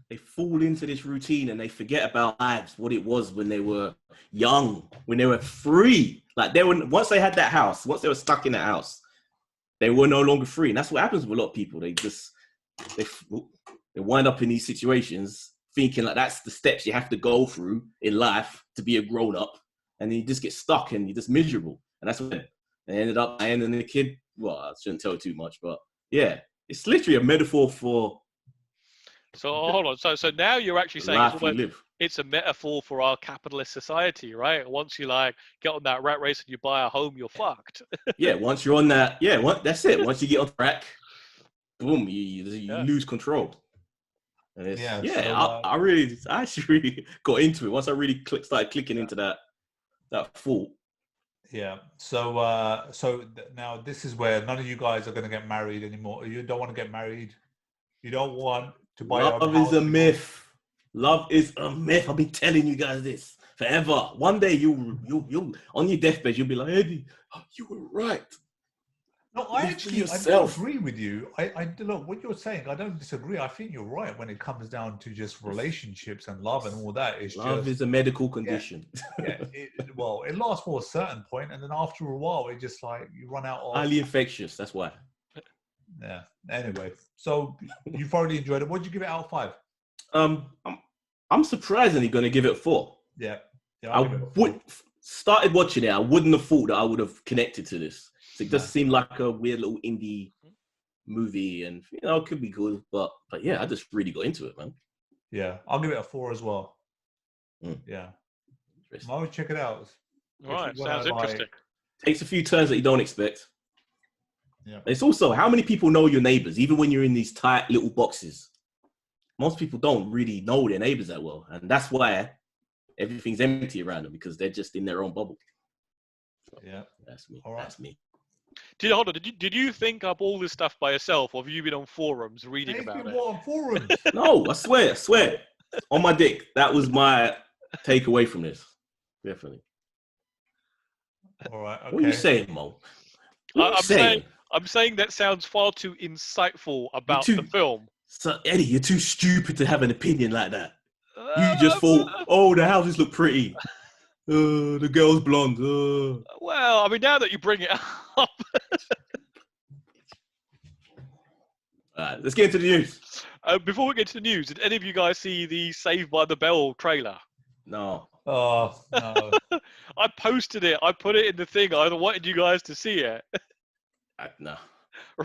They fall into this routine and they forget about lives, what it was when they were young, when they were free. Like once they had that house, once they were stuck in that house, they were no longer free. And that's what happens with a lot of people. They wind up in these situations thinking like that's the steps you have to go through in life to be a grown up. And then you just get stuck and you're just miserable. And that's when they ended up and the kid, well, I shouldn't tell too much, but yeah, it's literally a metaphor for. So hold on. So now you're actually saying it's a metaphor for our capitalist society, right? Once you like get on that rat race and you buy a home, you're fucked. Yeah, once you're on that, that's it. Once you get on track, boom, you lose control. And I actually really got into it once I really started clicking into that thought. Yeah. So now this is where none of you guys are going to get married anymore. You don't want to get married. You don't want to buy. Love is a myth. Love is a myth. I've been telling you guys this forever. One day you on your deathbed you'll be like, Eddie, you were right. No, I don't agree with you. I look what you're saying. I don't disagree. I think you're right when it comes down to just relationships and love and all that. Love is a medical condition. It lasts for a certain point, and then after a while, it just like you run out of. Highly infectious. That's why. Yeah. Anyway, so you thoroughly enjoyed it. What did you give it out of 5? I'm surprisingly going to give it 4. Yeah. I started watching it. I wouldn't have thought that I would have connected to this. So it just seemed like a weird little indie movie, and it could be good, but yeah, I just really got into it, man. Yeah, I'll give it a 4 as well. Yeah, I would check it out. All right, sounds interesting. Takes a few turns that you don't expect. Yeah, it's also how many people know your neighbors, even when you're in these tight little boxes. Most people don't really know their neighbors that well, and that's why everything's empty around them because they're just in their own bubble. So, yeah, that's me. All right. That's me. Did you think up all this stuff by yourself, or have you been on forums reading about it? On forums? No, I swear. On my dick. That was my takeaway from this. Definitely. All right. Okay. What are you saying, Mo? I'm saying that sounds far too insightful about the film. So, Eddie, you're too stupid to have an opinion like that. You just thought, the houses look pretty. The girl's blonde. Well, I mean, now that you bring it up. All right, let's get into the news. Before we get to the news, did any of you guys see the Saved by the Bell trailer? No. Oh, no. I posted it. I put it in the thing. I wanted you guys to see it. No.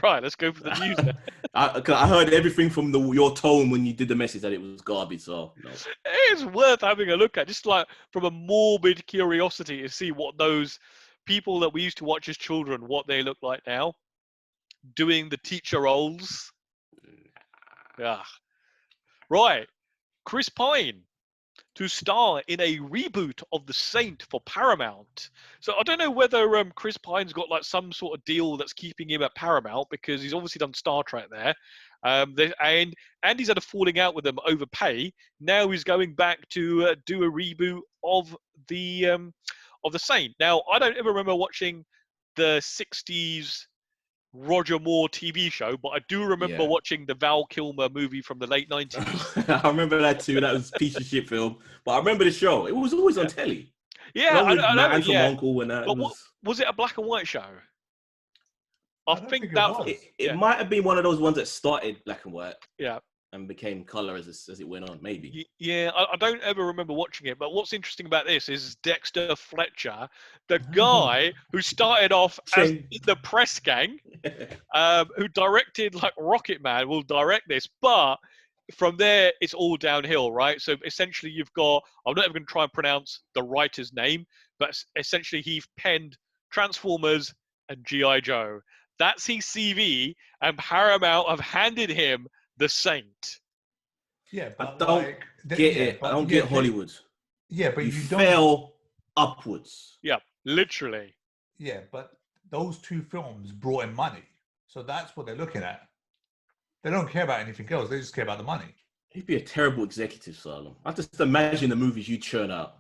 Right, let's go for the news then. I heard everything from your tone when you did the message that it was garbage, so no. It's worth having a look at, just like from a morbid curiosity to see what those people that we used to watch as children, what they look like now, doing the teacher roles. Yeah. Right. Chris Pine to star in a reboot of The Saint for Paramount. So I don't know whether Chris Pine's got like some sort of deal that's keeping him at Paramount because he's obviously done Star Trek there. And he's had a falling out with them over pay. Now he's going back to do a reboot of the Saint. Now I don't ever remember watching the 60s Roger Moore TV show, but I do remember watching the Val Kilmer movie from the late 90s. I remember that too. That was a piece of shit film. But I remember the show. It was always on telly. Yeah, I know. Uncle and that. But was it a black and white show? I think that it might have been one of those ones that started black and white. Yeah. and became color as it went on. Maybe. Yeah, I don't ever remember watching it. But what's interesting about this is Dexter Fletcher, the guy who started off as in the press gang, who directed like Rocket Man, will direct this, but from there it's all downhill, right? So essentially you've got, I'm not even going to try and pronounce the writer's name, but essentially he penned Transformers and G.I. Joe. That's his CV, and Paramount have handed him The Saint. Yeah, but I don't get it. I don't get Hollywood. Yeah, but you fell upwards. Yeah, literally. Yeah, but those two films brought in money. So that's what they're looking at. They don't care about anything else. They just care about the money. He'd be a terrible executive, Salem. I just imagine the movies you churn out.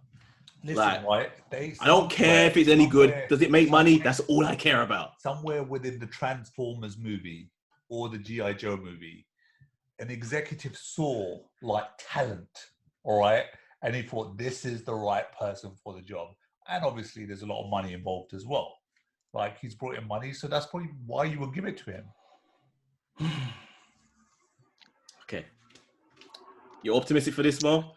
Listen, right? I don't care if it's any good. Does it make money? That's all I care about. Somewhere within the Transformers movie or the G.I. Joe movie, an executive saw like talent, all right? And he thought, this is the right person for the job. And obviously there's a lot of money involved as well. Like, he's brought in money, so that's probably why you would give it to him. Okay. You're optimistic for this, Mo?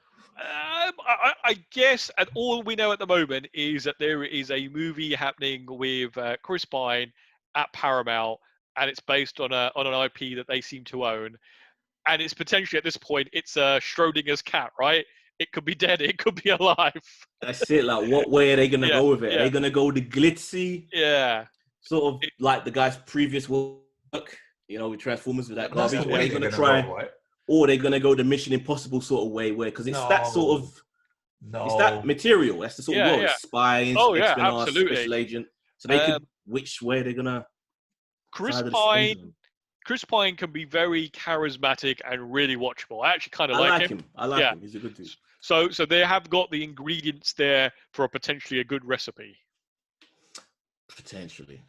I guess, and all we know at the moment is that there is a movie happening with Chris Pine at Paramount, and it's based on an IP that they seem to own. And it's potentially, at this point, it's Schrodinger's cat, right? It could be dead, it could be alive. That's it. Like, what way are they going to go with it? Are they going to go the glitzy? Yeah. Sort of like the guy's previous work, with Transformers, with that garbage? Or are they going to try, or are they going to go the Mission Impossible sort of way, where, because it's that sort of, it's that material. That's the sort of world. It's spies, espionage, special agent. So they could, which way they're going to... Chris Pine can be very charismatic and really watchable. I actually kind of like him. I like him. He's a good dude. So they have got the ingredients there for a potentially a good recipe. Potentially.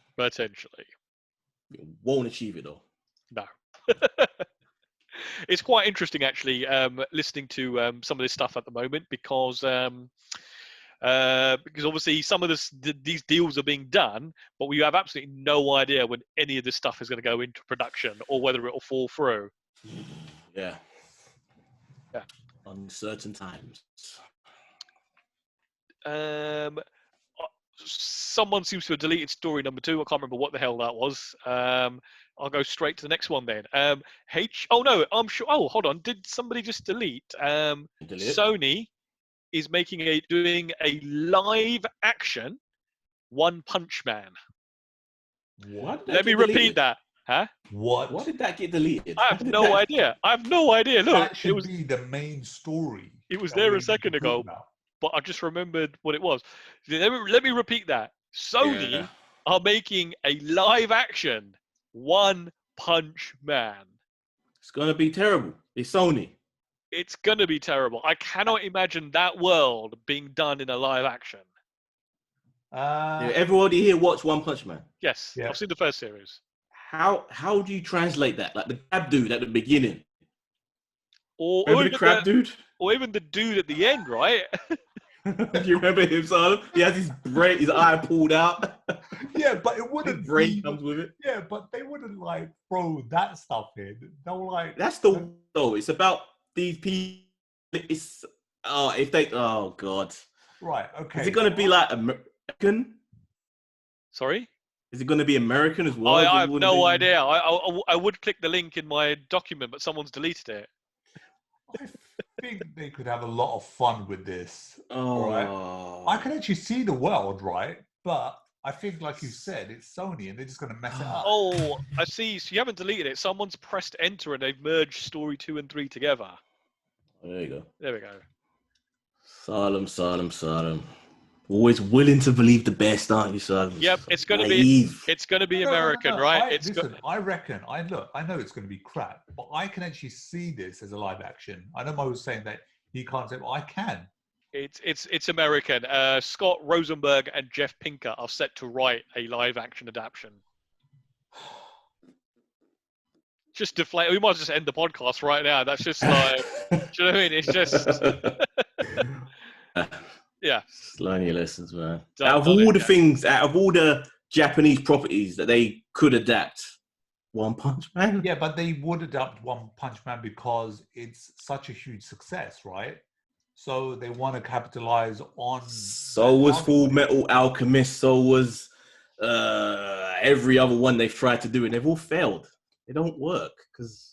You won't achieve it though. No. It's quite interesting actually, listening to some of this stuff at the moment because obviously some of these deals are being done, but we have absolutely no idea when any of this stuff is going to go into production or whether it will fall through. Yeah. Uncertain times. Someone seems to have deleted story number 2. I can't remember what the hell that was. I'll go straight to the next one then. Oh no, I'm sure. Oh, hold on. Did somebody just delete? Sony is doing a live action One Punch Man. What? Let me repeat that. Huh? What? Why did that get deleted? I have no idea. Look, that should be the main story. It was there a second ago, but I just remembered what it was. Let me repeat that. Sony are making a live action One Punch Man. It's gonna be terrible. It's Sony. It's gonna be terrible. I cannot imagine that world being done in a live action. Everybody here watch One Punch Man? Yes, I've seen the first series. How do you translate that? Like the crab dude at the beginning, or remember the crab dude, or even the dude at the end, right? Do you remember him, son? He has his eye pulled out. Yeah, but it wouldn't. His brain comes with it. Yeah, but they wouldn't like throw that stuff in. They'll like. That's the though. It's about these people. It's oh god. Right. Okay. Is it going to be like American? Sorry. Is it going to be American as well? I have no idea. I would click the link in my document, but someone's deleted it. I think they could have a lot of fun with this. Oh. Right? I can actually see the world, right? But I think, like you said, it's Sony, and they're just going to mess it up. Oh, I see. So you haven't deleted it. Someone's pressed enter, and they've merged story 2 and 3 together. Oh, there you go. There we go. Salem. Always willing to believe the best, aren't you, Salem? Yep, it's going to be American, right? I reckon. I know it's going to be crap, but I can actually see this as a live action. I know Mo was saying that he can't say, but I can. It's American. Scott Rosenberg and Jeff Pinker are set to write a live action adaptation. Just deflate. We might just end the podcast right now. That's just like, do you know what I mean? It's just. Yeah. Just learn your lessons, man. Out of all the Japanese properties that they could adapt, One Punch Man. Yeah, but they would adapt One Punch Man because it's such a huge success, right? So they want to capitalize on. So was Full Metal Alchemist. So was every other one they've tried to do, and they've all failed. They don't work because.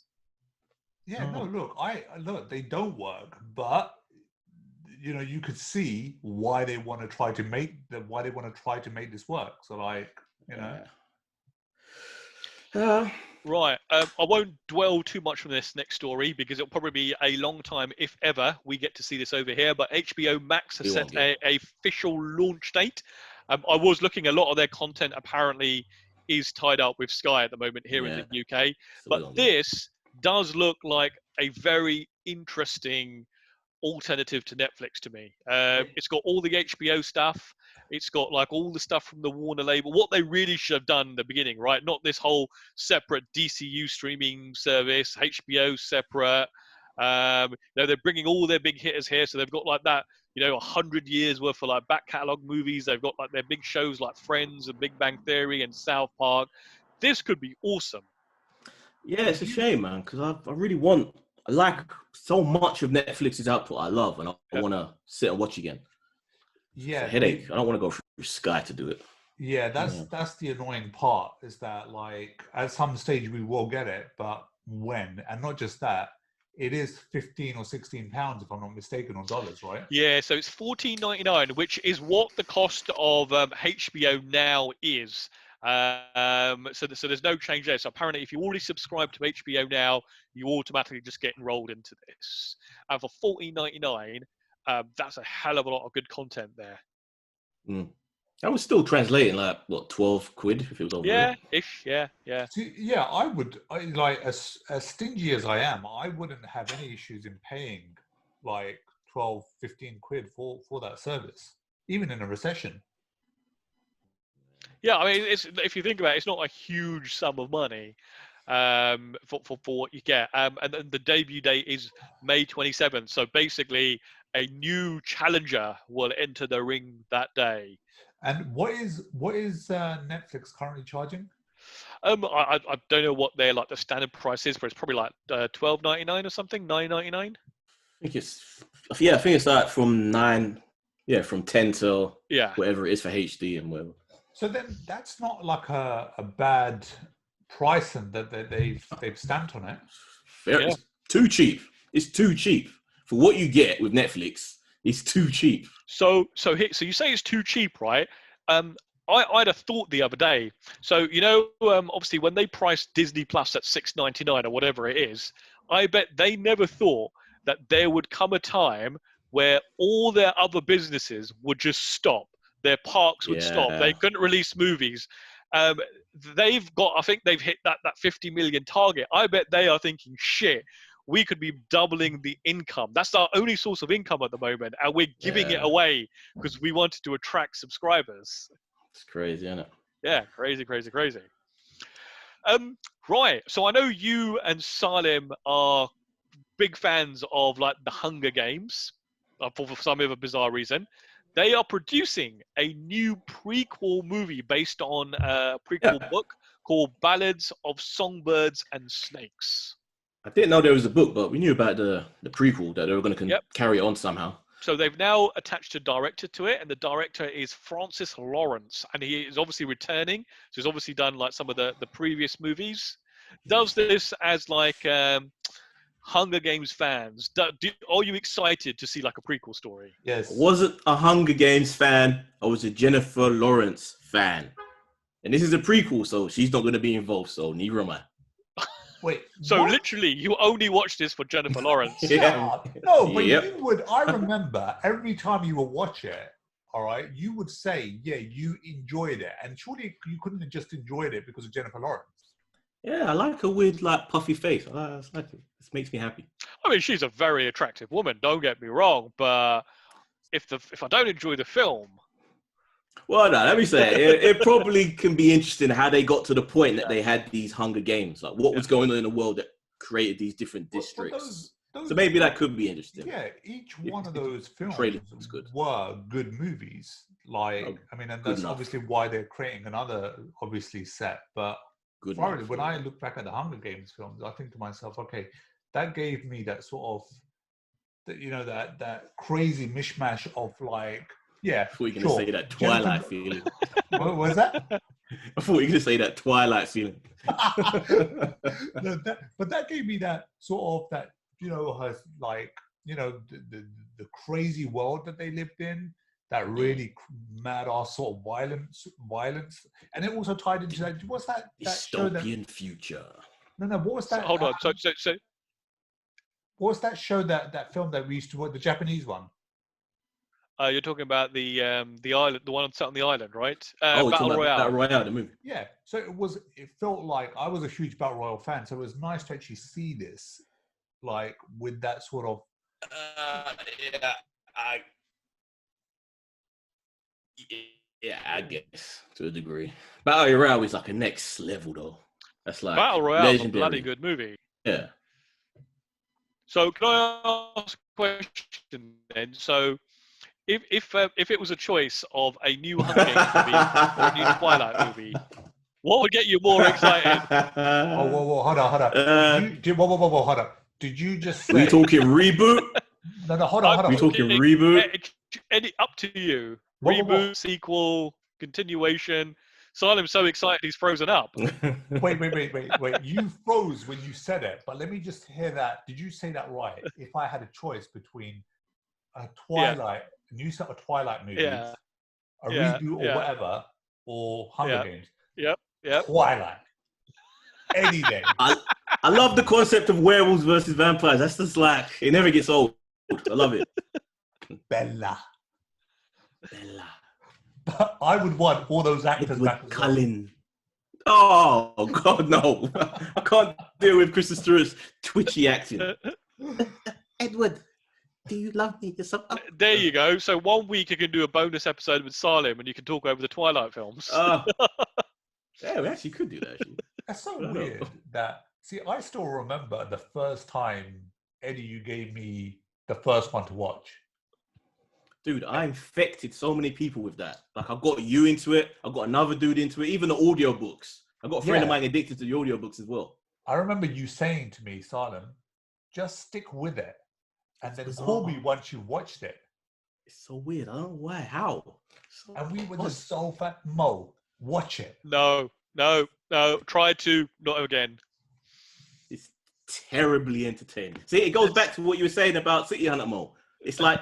Yeah, no, look, they don't work, but you know, you could see why they want to try to make this work. So, like, you know. Right. I won't dwell too much on this next story because it'll probably be a long time, if ever, we get to see this over here. But HBO Max has set a official launch date. I was looking, a lot of their content apparently is tied up with Sky at the moment here in the UK. So but this does look like a very interesting alternative to Netflix to me. It's got all the HBO stuff. It's got like all the stuff from the Warner label. What they really should have done in the beginning, right? Not this whole separate DCU streaming service, HBO separate. They're bringing all their big hitters here, so they've got like that, 100 years worth of like back catalog movies. They've got like their big shows like Friends and Big Bang Theory and South Park. This could be awesome. Yeah, it's a shame, man, because I like so much of Netflix's output I love, and I want to sit and watch again. Yeah, it's a headache. I don't want to go through Sky to do it. Yeah, that's the annoying part, is that like at some stage we will get it, but when? And not just that, it is 15 or 16 pounds if I'm not mistaken, or dollars, right? Yeah, so it's $14.99, which is what the cost of HBO Now is. So there's no change there. So apparently, if you already subscribe to HBO Now, you automatically just get enrolled into this. And for $14.99, that's a hell of a lot of good content there. I was still translating like what, 12 quid if it was over. Yeah. See, yeah, like as stingy as I am, I wouldn't have any issues in paying like 12, 15 quid for that service, even in a recession. Yeah, I mean, if you think about it, it's not a huge sum of money for what you get. And then the debut date is May 27th. So basically, a new challenger will enter the ring that day. And what is Netflix currently charging? I don't know what their like the standard price is, but it's probably like $12.99 or something, $9.99. I think it's like from 9, from 10 till whatever it is for HD and whatever. So then that's not like a bad price and that they've stamped on it. It's too cheap. It's too cheap for what you get with Netflix. It's too cheap. So you say it's too cheap, right? I'd have thought the other day. So obviously when they priced Disney Plus at $6.99 or whatever it is, I bet they never thought that there would come a time where all their other businesses would just stop. Their parks would stop. They couldn't release movies. I think they've hit that 50 million target. I bet they are thinking, shit, we could be doubling the income. That's our only source of income at the moment, and we're giving it away because we wanted to attract subscribers. It's crazy, isn't it? Yeah, crazy. Right. So I know you and Salim are big fans of like the Hunger Games for some other bizarre reason. They are producing a new prequel movie based on a prequel book called Ballads of Songbirds and Snakes. I didn't know there was a book, but we knew about the prequel, that they were going to carry it on somehow. So they've now attached a director to it, and the director is Francis Lawrence, and he is obviously returning. So he's obviously done like some of the previous movies. Does this as like Hunger Games fans? Are you excited to see like a prequel story? Yes. I wasn't a Hunger Games fan. I was a Jennifer Lawrence fan. And this is a prequel, so she's not going to be involved, so neither am I. Wait. So what? Literally, you only watch this for Jennifer Lawrence. No, but you would. I remember every time you would watch it, all right, you would say, yeah, you enjoyed it. And surely you couldn't have just enjoyed it because of Jennifer Lawrence. Yeah, I like her weird, like, puffy face. I like it. This makes me happy. I mean, she's a very attractive woman, don't get me wrong, but if I don't enjoy the film... Well, no, let me say it probably can be interesting how they got to the point that they had these Hunger Games. Like, what was going on in the world that created these different districts. So maybe that could be interesting. Yeah, each one of those films good. were good movies. Like, I mean, and that's obviously why they're creating another, obviously, set. But Good thoroughly. enough, When yeah. I look back at the Hunger Games films, I think to myself, okay, that gave me that sort of, that crazy mishmash of like, yeah, I thought you were going to sure. say that Twilight Gentlemen- feeling. What was that? I thought you were going to say that Twilight feeling. No, but that gave me that sort of that, has like, the crazy world that they lived in, that really mad ass sort of violence, and it also tied into that. What's that show that? Dystopian future. No. What was that? Hold on. So what was that show that film that we used to watch? The Japanese one. you're talking about the island, the one set on the island, right? Battle Royale. Battle Royale, the movie. Yeah. So it felt like I was a huge Battle Royale fan, so it was nice to actually see this, like with that sort of. I guess to a degree. Battle Royale is like a next level though. That's like Battle Royale is a legendary. bloody good movie. Yeah. So can I ask a question then? So if it was a choice of a new Hunger Games movie or a new Twilight movie, what would get you more excited? Whoa, hold on. Whoa, hold on. Did you just say? We talking reboot? No, hold on. We talking reboot? Up to you. Whoa. Reboot, sequel, continuation. Salim's so excited he's frozen up. Wait. You froze when you said it, but let me just hear that. Did you say that right? If I had a choice between a Twilight, a new set of Twilight movies, a reboot or whatever, or Hunger Games. Yep. Twilight. Any day. I love the concept of werewolves versus vampires. That's just like, it never gets old. I love it. Bella. But I would want all those actors back as well. Cullen. Oh, God, no. I can't deal with Kristen Stewart's twitchy acting. Edward, do you love me? There you go. So 1 week you can do a bonus episode with Salim and you can talk over the Twilight films. Yeah, we actually could do that. Actually. That's so weird that, see, I still remember the first time, Eddie, you gave me the first one to watch. Dude, I infected so many people with that. Like, I got you into it. I got another dude into it. Even the audiobooks. I got a friend of mine addicted to the audiobooks as well. I remember you saying to me, Salim, just stick with it. And then call me once you watched it. It's so weird. I don't know why. How? And we were just so fat. Mo, watch it. No. Try to, not again. It's terribly entertaining. See, it goes back to what you were saying about City Hunter, Mo. It's like,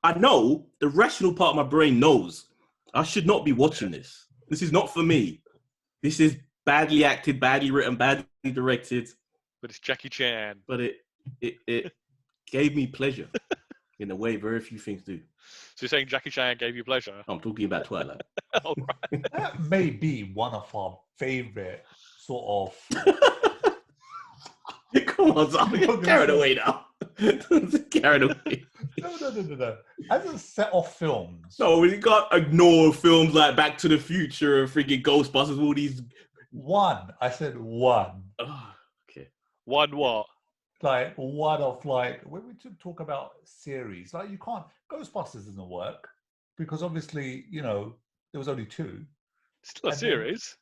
I know, the rational part of my brain knows I should not be watching this. This is not for me. This is badly acted, badly written, badly directed. But it's Jackie Chan. But it gave me pleasure in a way very few things do. So you're saying Jackie Chan gave you pleasure? I'm talking about Twilight. All right. That may be one of our favorite sort of... Come on, Tom, you're carried away now. Carried away. No. As a set of films. No, we can't ignore films like Back to the Future, freaking Ghostbusters, all these. One. I said one. Oh, okay. One what? Like one of like when we talk about series, like you can't. Ghostbusters doesn't work because obviously there was only two. Still a series.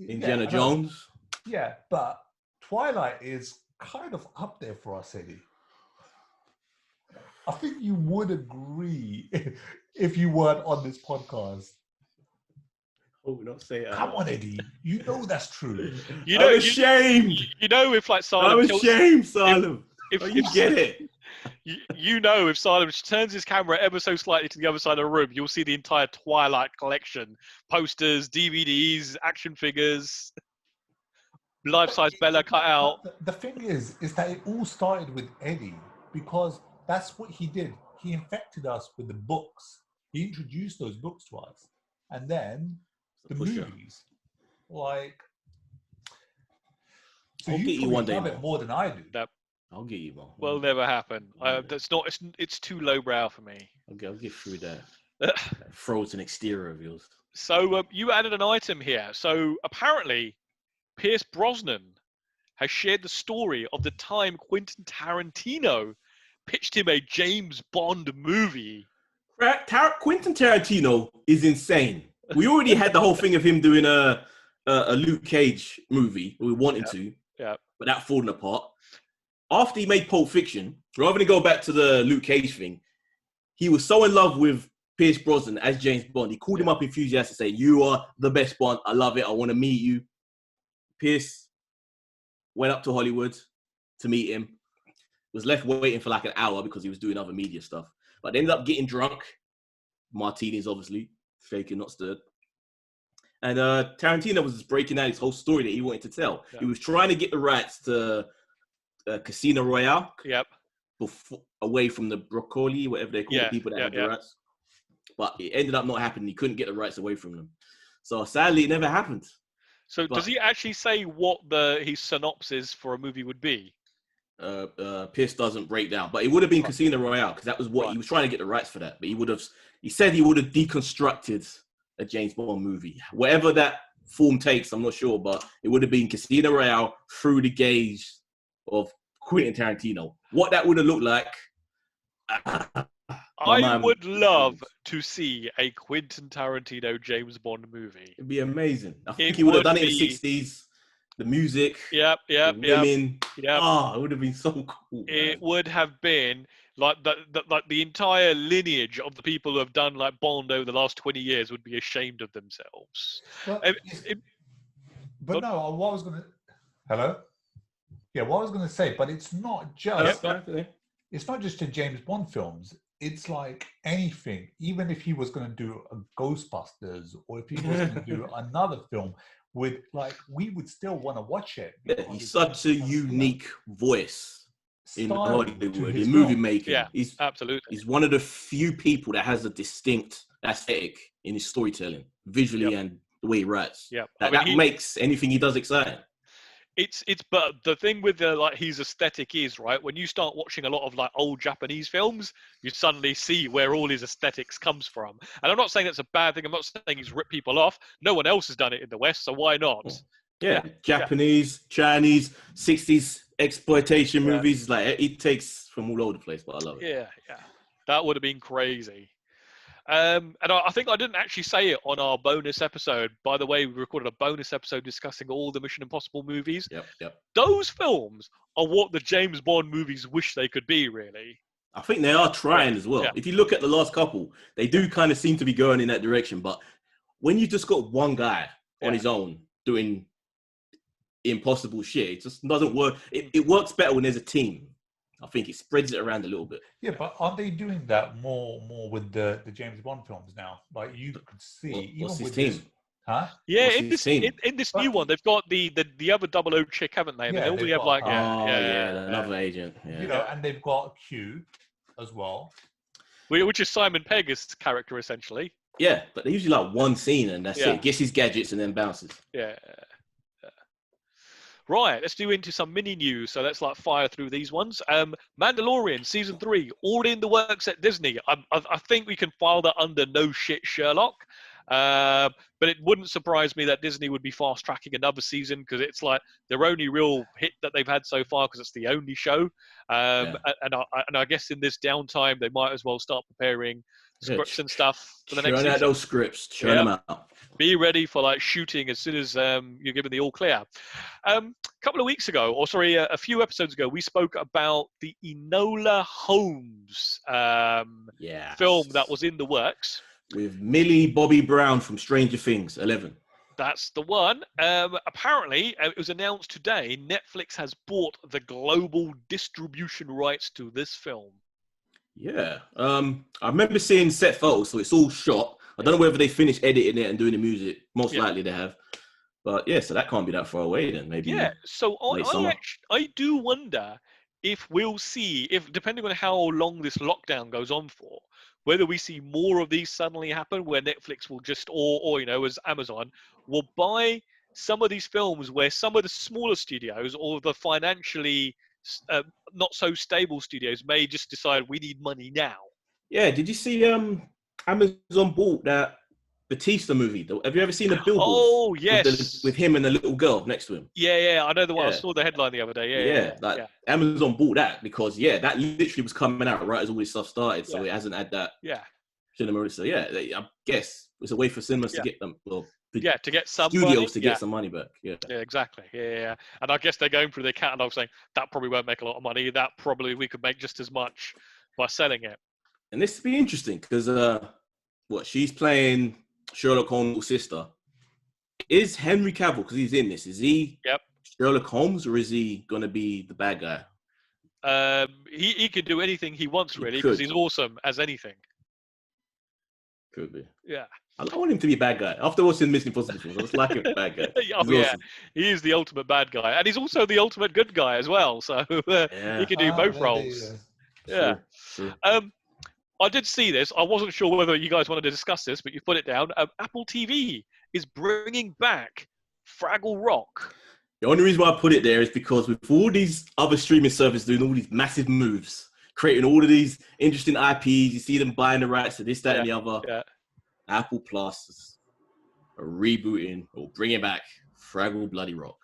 Indiana Jones. Yeah, but Twilight is kind of up there for us, Eddie. I think you would agree if you weren't on this podcast. Oh, don't say it. Come on, Eddie. You know that's true. I'm ashamed. You know if like Salim... I'm ashamed, Salim. If you get it. You know if Salim turns his camera ever so slightly to the other side of the room, you'll see the entire Twilight collection. Posters, DVDs, action figures... life-size Bella cut out. The thing is that it all started with Eddie because that's what he did. He infected us with the books. He introduced those books to us. And then the movies. Like... So I'll get you one day. Love it more than I do. I'll get you one. Will never happen. That's not. It's too lowbrow for me. I'll get through that frozen exterior of yours. So you added an item here. So apparently, Pierce Brosnan has shared the story of the time Quentin Tarantino pitched him a James Bond movie. Quentin Tarantino is insane. We already had the whole thing of him doing a Luke Cage movie. We wanted to, but that falling apart. After he made Pulp Fiction, rather than go back to the Luke Cage thing, he was so in love with Pierce Brosnan as James Bond. He called him up enthusiastic, saying, "You are the best Bond. I love it. I want to meet you." Pierce went up to Hollywood to meet him. Was left waiting for like an hour because he was doing other media stuff. But they ended up getting drunk. Martinis, obviously. Shaken, not stirred. And Tarantino was just breaking out his whole story that he wanted to tell. Yeah. He was trying to get the rights to Casino Royale. Yep. Away from the broccoli, whatever they call the people that had the rights. But it ended up not happening. He couldn't get the rights away from them. So sadly, it never happened. So does he actually say what his synopsis for a movie would be? Pierce doesn't break down, but it would have been Casino Royale because that was what he was trying to get the rights for that. But he said he would have deconstructed a James Bond movie, whatever that form takes. I'm not sure, but it would have been Casino Royale through the gaze of Quentin Tarantino. What that would have looked like. I would love to see a Quentin Tarantino James Bond movie. It'd be amazing. I think he would have done it in the 60s. The music, the women. It would have been so cool. It would have been like the entire lineage of the people who have done like Bond over the last 20 years would be ashamed of themselves. But no, what I was going to... Hello? Yeah, what I was going to say, but it's not just... It's not just in James Bond films. It's like anything. Even if he was going to do a Ghostbusters or if he was going to do another film... we would still want to watch it. Yeah, he's such a unique voice in Hollywood, in movie making. Yeah, absolutely. He's one of the few people that has a distinct aesthetic in his storytelling, visually and the way he writes. Yeah, that makes anything he does exciting. But the thing with his aesthetic is, right, when you start watching a lot of like old Japanese films, you suddenly see where all his aesthetics comes from. And I'm not saying that's a bad thing. I'm not saying he's ripped people off. No one else has done it in the West, so why not? Yeah, Japanese, Chinese, 60s exploitation movies. Like it takes from all over the place, but I love it. Yeah. That would have been crazy. And I think I didn't actually say it on our bonus episode. By the way, we recorded a bonus episode discussing all the Mission Impossible movies. Yep. Those films are what the James Bond movies wish they could be, really. I think they are trying as well. Yeah. If you look at the last couple, they do kind of seem to be going in that direction. But when you just got one guy on his own doing impossible shit, it just doesn't work. It works better when there's a team. I think it spreads it around a little bit. Yeah, but aren't they doing that more with the James Bond films now? Like you could see, what's even his with team? This, huh? Yeah, in this new one, they've got the other 00 chick, haven't they? Yeah, they only have like another agent. Yeah. You know, and they've got Q as well, which is Simon Pegg's character essentially. Yeah, but they usually like one scene and that's it. Gets his gadgets and then bounces. Yeah. Right, let's do into some mini news. So let's fire through these ones. Mandalorian season 3, already in the works at Disney. I think we can file that under no shit Sherlock. But it wouldn't surprise me that Disney would be fast tracking another season because it's like their only real hit that they've had so far because it's the only show. And I guess in this downtime they might as well start preparing scripts and stuff for the next season. Out those scripts, churn them out. Be ready for shooting as soon as you're given the all clear. A couple of weeks ago, a few episodes ago, we spoke about the Enola Holmes film that was in the works. With Millie Bobby Brown from Stranger Things, 11. That's the one. Apparently, it was announced today, Netflix has bought the global distribution rights to this film. Yeah. I remember seeing set photos, so it's all shot. I don't know whether they finished editing it and doing the music. Most likely they have. But yeah, so that can't be that far away then. Maybe. Yeah. So I do wonder if we'll see, depending on how long this lockdown goes on for, whether we see more of these suddenly happen where Netflix will just, or as Amazon, will buy some of these films where some of the smaller studios or the financially not so stable studios may just decide we need money now. Yeah. Did you see Amazon bought that Batista movie? Have you ever seen the billboard? Oh, yes. With him and the little girl next to him. Yeah. I know the one. I saw the headline the other day. Yeah. Amazon bought that because, that literally was coming out right as all this stuff started. So it hasn't had that cinema. So, I guess it's a way for cinemas to get them, well, to get some studios money. to get some money back. Yeah, exactly. Yeah. And I guess they're going through their catalog saying that probably won't make a lot of money. That probably we could make just as much by selling it. And this would be interesting because she's playing Sherlock Holmes' sister. Is Henry Cavill, because he's in this, is he Sherlock Holmes or is he going to be the bad guy? He could do anything he wants, really, because he's awesome as anything. Could be. Yeah. I don't want him to be a bad guy. After watching Mission Impossible films, I just like him a bad guy. Awesome. He is the ultimate bad guy. And he's also the ultimate good guy as well. So he can do both roles. Yeah. True. I did see this. I wasn't sure whether you guys wanted to discuss this, but you put it down. Apple TV is bringing back Fraggle Rock. The only reason why I put it there is because with all these other streaming services doing all these massive moves, creating all of these interesting IPs, you see them buying the rights to this, that, and the other. Yeah. Apple Plus are rebooting or bringing back Fraggle Bloody Rock.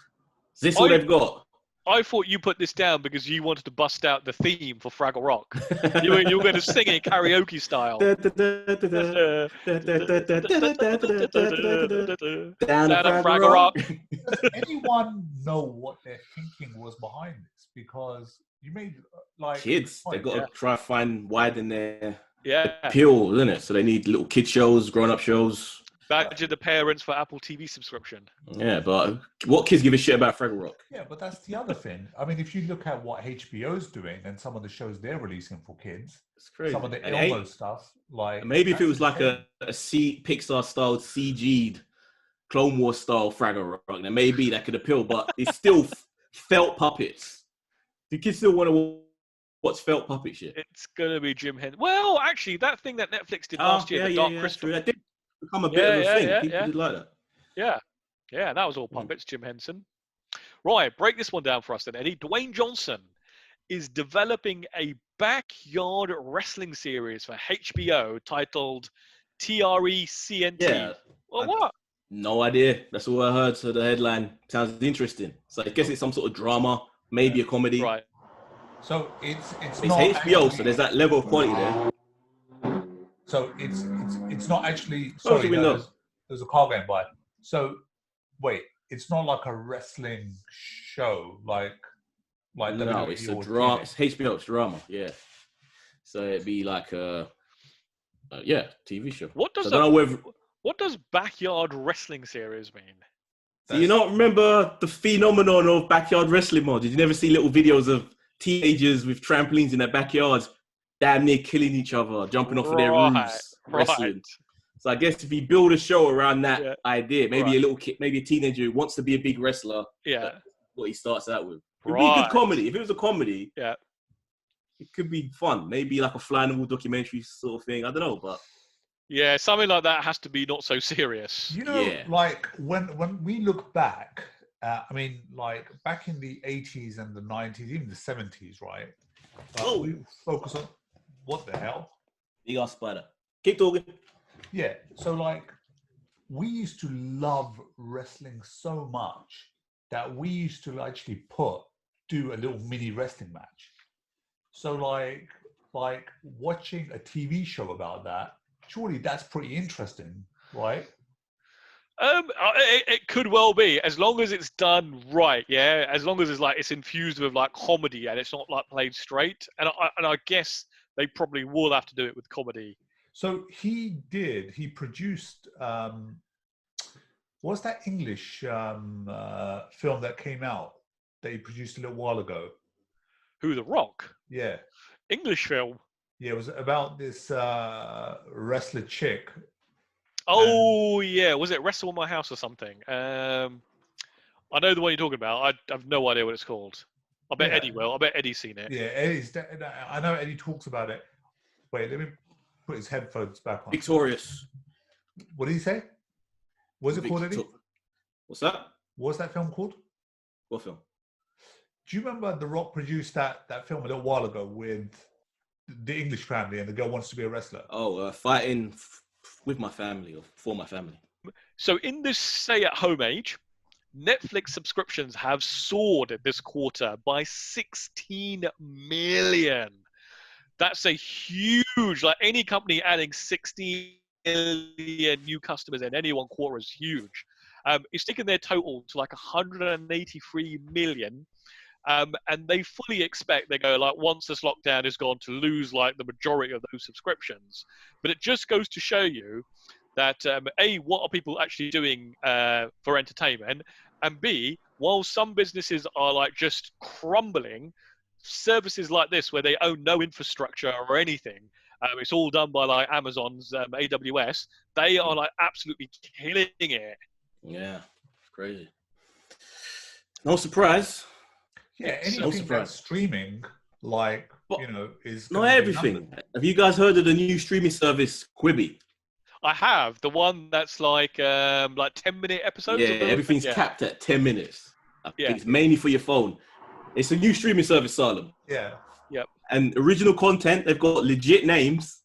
Is this all they've got? I thought you put this down because you wanted to bust out the theme for Fraggle Rock. You were going to sing it karaoke style. Down a Fraggle Rock. Does anyone know what their thinking was behind this? Because you made kids. They've got to try to find widen their appeal, isn't it? So they need little kid shows, grown-up shows. Badger the parents for Apple TV subscription. Yeah, but what kids give a shit about Fraggle Rock? Yeah, but that's the other thing. I mean, if you look at what HBO's doing and some of the shows they're releasing for kids, it's crazy. Some of the Elmo stuff, maybe if it was like a Pixar-style CG'd Clone Wars style Fraggle Rock, then maybe that could appeal. But it's still felt puppets. Do kids still want to watch felt puppet shit? It's gonna be Jim Henson. Well, actually, that thing that Netflix did last year, the Dark Crystal. True. That did become a bit of a thing. People did like that. Yeah, that was all puppets, Jim Henson. Right, break this one down for us then, Eddie. Dwayne Johnson is developing a backyard wrestling series for HBO titled TRECNT. Yeah. Well, what? No idea. That's all I heard. So the headline sounds interesting. So I guess it's some sort of drama, maybe a comedy. Right. So it's not HBO, so there's that level of quality there. So it's not actually. Sorry, there's a car going by. So wait, it's not like a wrestling show, like. No, it's a drama. It's HBO. It's drama. Yeah. So it'd be like a TV show. What does what does backyard wrestling series mean? Do you not remember the phenomenon of backyard wrestling mod? Did you never see little videos of teenagers with trampolines in their backyards, damn near killing each other, jumping off of their roofs, wrestling? Right. So I guess if you build a show around that idea, maybe a little kid, maybe a teenager who wants to be a big wrestler, what he starts out with. It would be a good comedy. If it was a comedy, it could be fun. Maybe like a fly on the wall documentary sort of thing. I don't know, but yeah, something like that has to be not so serious. You know, like when we look back, I mean, like back in the 80s and the 90s, even the 70s, right? We focus on what the hell? Big ass spider. Keep talking. Yeah. So like, we used to love wrestling so much that we used to actually do a little mini wrestling match. So like watching a TV show about that, surely that's pretty interesting, right? It could well be, as long as it's done right, yeah. As long as it's infused with like comedy and it's not like played straight. And I guess they probably will have to do it with comedy. So he produced. What's that English film that came out that he produced a little while ago? Who, The Rock? Yeah. English film. Yeah, it was about this wrestler chick. Oh, yeah. Was it Wrestle in My House or something? I know the one you're talking about. I have no idea what it's called. I bet Eddie will. I bet Eddie's seen it. Yeah, I know Eddie talks about it. Wait, let me put his headphones back on. Victorious. What did he say? What's it called, Eddie? What's that? What's that film called? What film? Do you remember The Rock produced that film a little while ago with the English family and the girl wants to be a wrestler? Oh, fighting with my family or for my family. So in this stay-at-home age, Netflix subscriptions have soared this quarter by 16 million. That's a huge, like any company adding 16 million new customers in any one quarter is huge. It's taken their total to like 183 million. And they fully expect, they go like, once this lockdown is gone, to lose like the majority of those subscriptions. But it just goes to show you that A, what are people actually doing for entertainment, and B, while some businesses are like just crumbling, services like this where they own no infrastructure or anything, it's all done by like Amazon's AWS, they are like absolutely killing it. Yeah, it's crazy. No surprise. Yeah, anything that's streaming, like, is not everything. Have you guys heard of the new streaming service Quibi? I have, the one that's like 10-minute episodes. Yeah, everything's capped at 10 minutes. I think it's mainly for your phone. It's a new streaming service, Salem. Yeah. Yep. And original content, they've got legit names,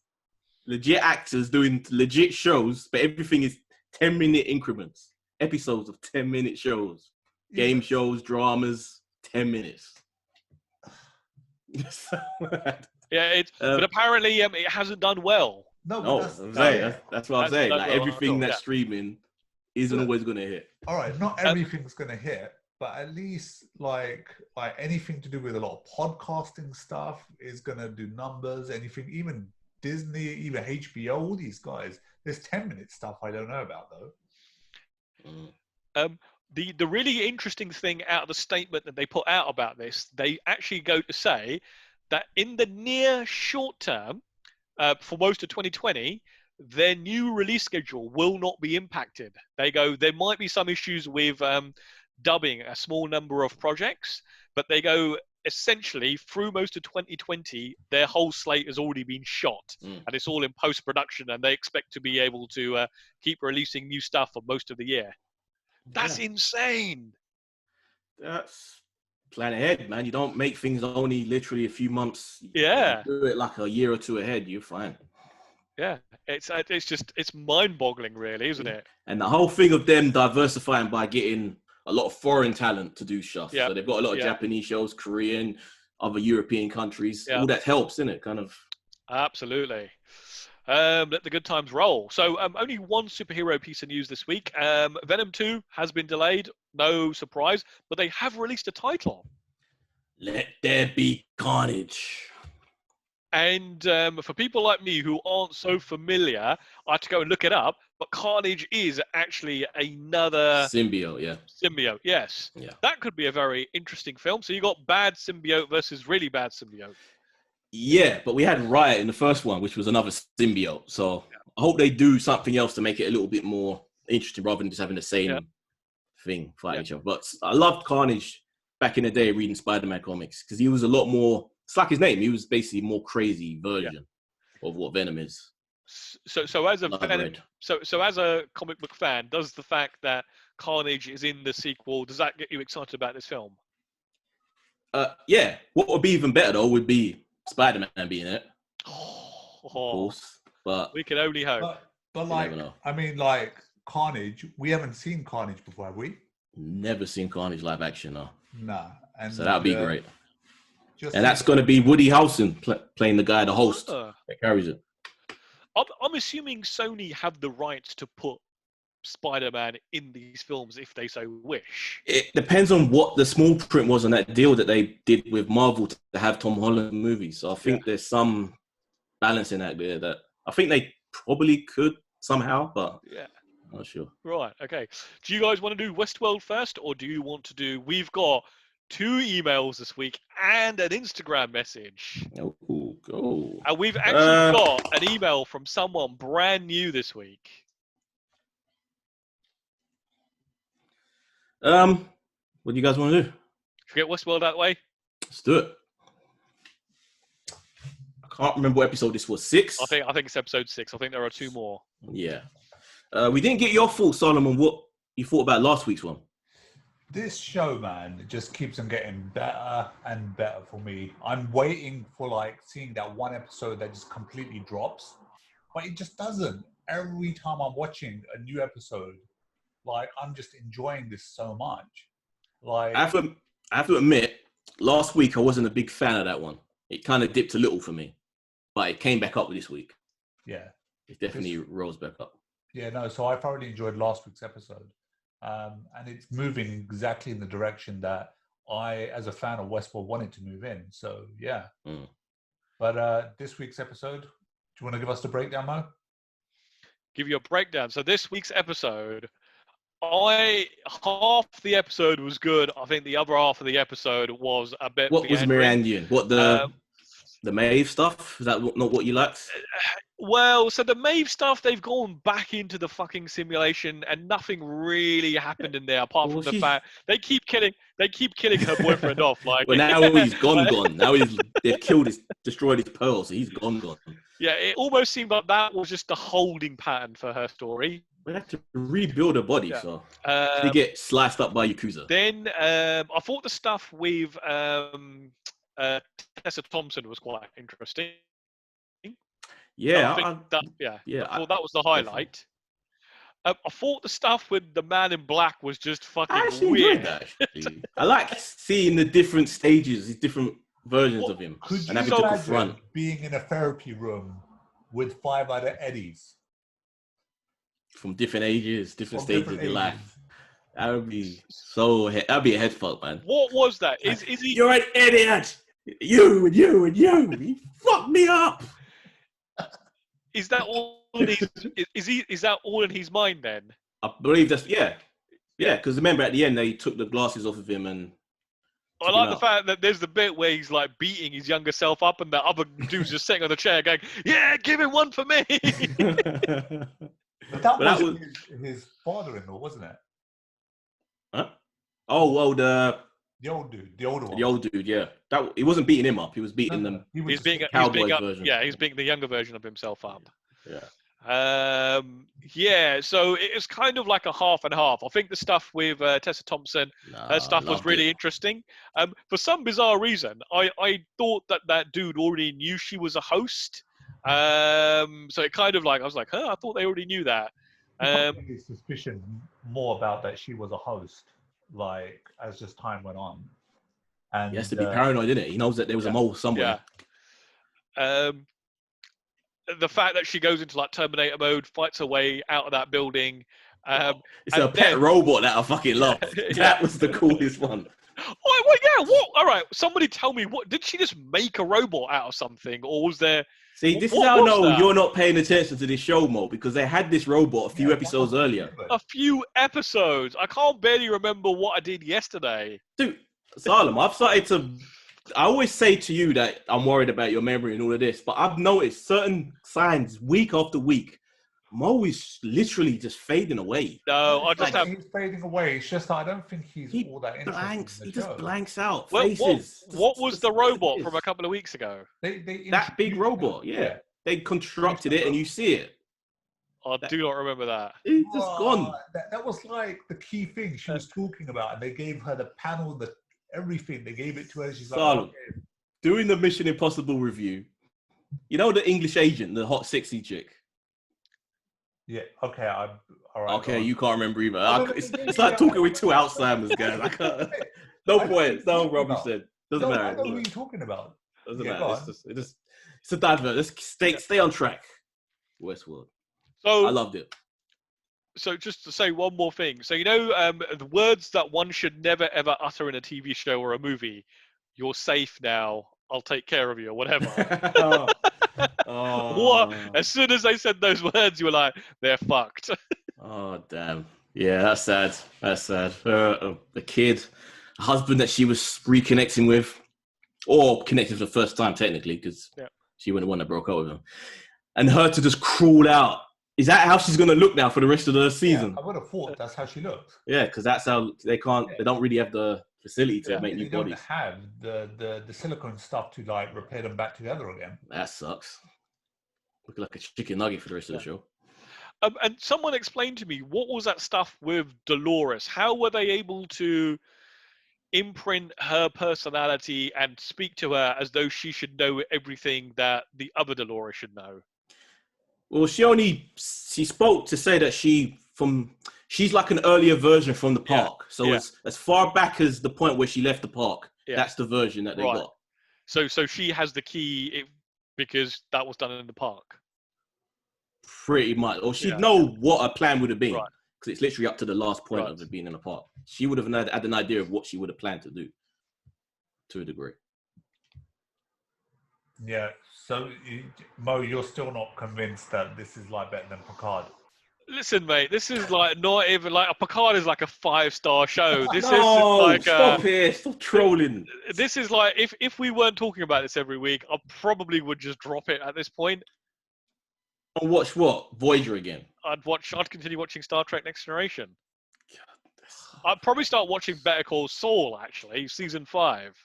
legit actors doing legit shows, but everything is 10-minute increments. Episodes of 10-minute shows. Game shows, dramas, 10 minutes. But apparently it hasn't done well. No, that's what I'm saying. Like everything that's streaming isn't always going to hit. All right, not everything's going to hit, but at least like anything to do with a lot of podcasting stuff is going to do numbers. Anything, even Disney, even HBO, all these guys. There's 10-minute stuff I don't know about though. The really interesting thing out of the statement that they put out about this, they actually go to say that in the near short term, for most of 2020, their new release schedule will not be impacted. They go, there might be some issues with dubbing a small number of projects, but they go, essentially, through most of 2020, their whole slate has already been shot, and it's all in post-production, and they expect to be able to keep releasing new stuff for most of the year. That's insane. That's plan ahead, man. You don't make things only literally a few months. Yeah. You do it like a year or two ahead, you're fine. Yeah. It's mind-boggling, really, isn't it? And the whole thing of them diversifying by getting a lot of foreign talent to do stuff. So they've got a lot of Japanese shows, Korean, other European countries. All that helps, isn't it? Kind of. Absolutely. Let the good times roll. So only one superhero piece of news this week. Venom 2 has been delayed. No surprise. But they have released a title. Let there be carnage. And for people like me who aren't so familiar, I had to go and look it up. But Carnage is actually another... Symbiote, Symbiote, yes. Yeah. That could be a very interesting film. So you got bad symbiote versus really bad symbiote. Yeah, but we had Riot in the first one, which was another symbiote. So I hope they do something else to make it a little bit more interesting rather than just having the same thing fight each other. But I loved Carnage back in the day reading Spider-Man comics because he was a lot more... It's like his name. He was basically a more crazy version of what Venom is. So as a Venom, so as a comic book fan, does the fact that Carnage is in the sequel, does that get you excited about this film? Yeah. What would be even better though would be Spider-Man being in it. Of course, but we can only hope. But like, I mean, like Carnage, we haven't seen Carnage before, have we? Never seen Carnage live action, no. Nah, and so that'd be great. And that's going to be Woody Harrelson playing the guy, the host that carries it. I'm assuming Sony have the rights to put Spider-Man in these films if they so wish. It depends on what the small print was on that deal that they did with Marvel to have Tom Holland movies. So I think there's some balancing out there that I think they probably could somehow, but I'm not sure. Right, okay. Do you guys want to do Westworld first, or do you want to do... We've got 2 emails this week and an Instagram message. Oh, go. And we've actually got an email from someone brand new this week. What do you guys want to do? Should we get Westworld that way? Let's do it. I can't remember what episode this was. 6? I think it's episode 6. I think there are 2 more. Yeah. We didn't get your thoughts, Solomon, what you thought about last week's one. This show, man, it just keeps on getting better and better for me. I'm waiting for like seeing that one episode that just completely drops, but it just doesn't. Every time I'm watching a new episode, like I'm just enjoying this so much. Like I have to admit, last week I wasn't a big fan of that one. It kind of dipped a little for me, but it came back up this week. Yeah. it definitely rose back up. Yeah, no. So I thoroughly enjoyed last week's episode, and it's moving exactly in the direction that I, as a fan of Westworld, wanted to move in. So yeah. But this week's episode, do you want to give us the breakdown, Mo? Give you a breakdown. So this week's episode, half the episode was good. I think the other half of the episode was a bit. What was Mirandian? What the Maeve stuff? Is that not what you liked? Well, so the Maeve stuff, they've gone back into the fucking simulation, and nothing really happened in there apart from the fact they keep killing her boyfriend off. Like, well, now he's gone. Now they've destroyed his pearl, so he's gone. Yeah, it almost seemed like that was just a holding pattern for her story. We had to rebuild her body, so she get sliced up by Yakuza. Then I thought the stuff with Tessa Thompson was quite interesting. Yeah, I thought that was the highlight. I thought the stuff with the Man in Black was just fucking I actually weird. enjoyed that. Actually. I like seeing the different stages, these different versions of him, Could and you having to confront being in a therapy room with 5 other Eddies from different ages, different stages of your life? That would be that'd be a head fuck, man. What was that? Is he? You're an idiot. You and you and you. He fucked me up. Is that all? Is that all in his mind then? I believe that's yeah. Because remember at the end they took the glasses off of him and. I like the fact that there's the bit where he's like beating his younger self up, and the other dude's just sitting on the chair going, "Yeah, give him one for me." But that was his father-in-law, wasn't it? Huh? Oh well, the old dude, the older one. The old dude, yeah. He wasn't beating him up. He was beating them. He's being version. Yeah, he's being the younger version of himself up. Yeah. So it's kind of like a half and half. I think the stuff with Tessa Thompson, her stuff was really interesting. For some bizarre reason, I thought that dude already knew she was a host. So it kind of like I was like, I thought they already knew that. His suspicion more about that she was a host, like as just time went on. And he has to be paranoid, isn't it? He knows that there was a mole somewhere. Yeah. The fact that she goes into like Terminator mode, fights her way out of that building. It's a pet robot that I fucking love. That was the coolest one. What? All right, somebody tell me, what did she just make a robot out of something, or was there? See, this is how I know you're not paying attention to this show, Mo, because they had this robot a few episodes earlier. A few episodes. I can't barely remember what I did yesterday. Dude, Salem, I always say to you that I'm worried about your memory and all of this, but I've noticed certain signs week after week. Mo is literally just fading away. No, I just have... He's fading away. It's just that I don't think he's all that interested. He just blanks out. Well, faces. What was the robot from a couple of weeks ago? That big robot, yeah. They constructed it and you see it. I do not remember that. It's just gone. That was like the key thing she was talking about, and they gave her the panel, everything. They gave it to her. She's like, okay. Doing the Mission Impossible review, you know the English agent, the hot sexy chick? Yeah, okay. All right. Okay, you can't remember either. It's like talking with two Alzheimer's guys. I can't. No point. No, Robbie said. Doesn't matter. I know what you're talking about. Doesn't matter. It's a divert. Let's stay on track. Westworld. So I loved it. So just to say one more thing. So, the words that one should never, ever utter in a TV show or a movie, "You're safe now, I'll take care of you," or whatever. What? As soon as they said those words, you were like, they're fucked. Oh, damn. Yeah, that's sad. That's sad. A kid, a husband that she was reconnecting with, or connected for the first time, technically, because she wasn't the one that broke up with him. And her to just crawl out. Is that how she's going to look now for the rest of the season? Yeah, I would have thought that's how she looks. Yeah, because that's how they don't really have the facility to make new bodies. They don't have the silicone stuff to like repair them back together again. That sucks. Looking like a chicken nugget for the rest of the show. And someone explained to me, what was that stuff with Dolores? How were they able to imprint her personality and speak to her as though she should know everything that the other Dolores should know? Well, she spoke to say that she's like an earlier version from the park. So as far back as the point where she left the park, that's the version that they got. So she has the key because that was done in the park. Pretty much. Or she'd Yeah. know what her plan would have been. Right. Because it's literally up to the last point Right. of it being in a park. She would have had an idea of what she would have planned to do, to a degree. Yeah. So, Mo, you're still not convinced that this is like better than Picard? Listen, mate, this is like not even like a Picard is like a 5-star show. This is No, like stop here. Stop trolling. this is like if we weren't talking about this every week, I probably would just drop it at this point. And watch what? Voyager again. I'd continue watching Star Trek Next Generation. I'd probably start watching Better Call Saul, actually, season 5.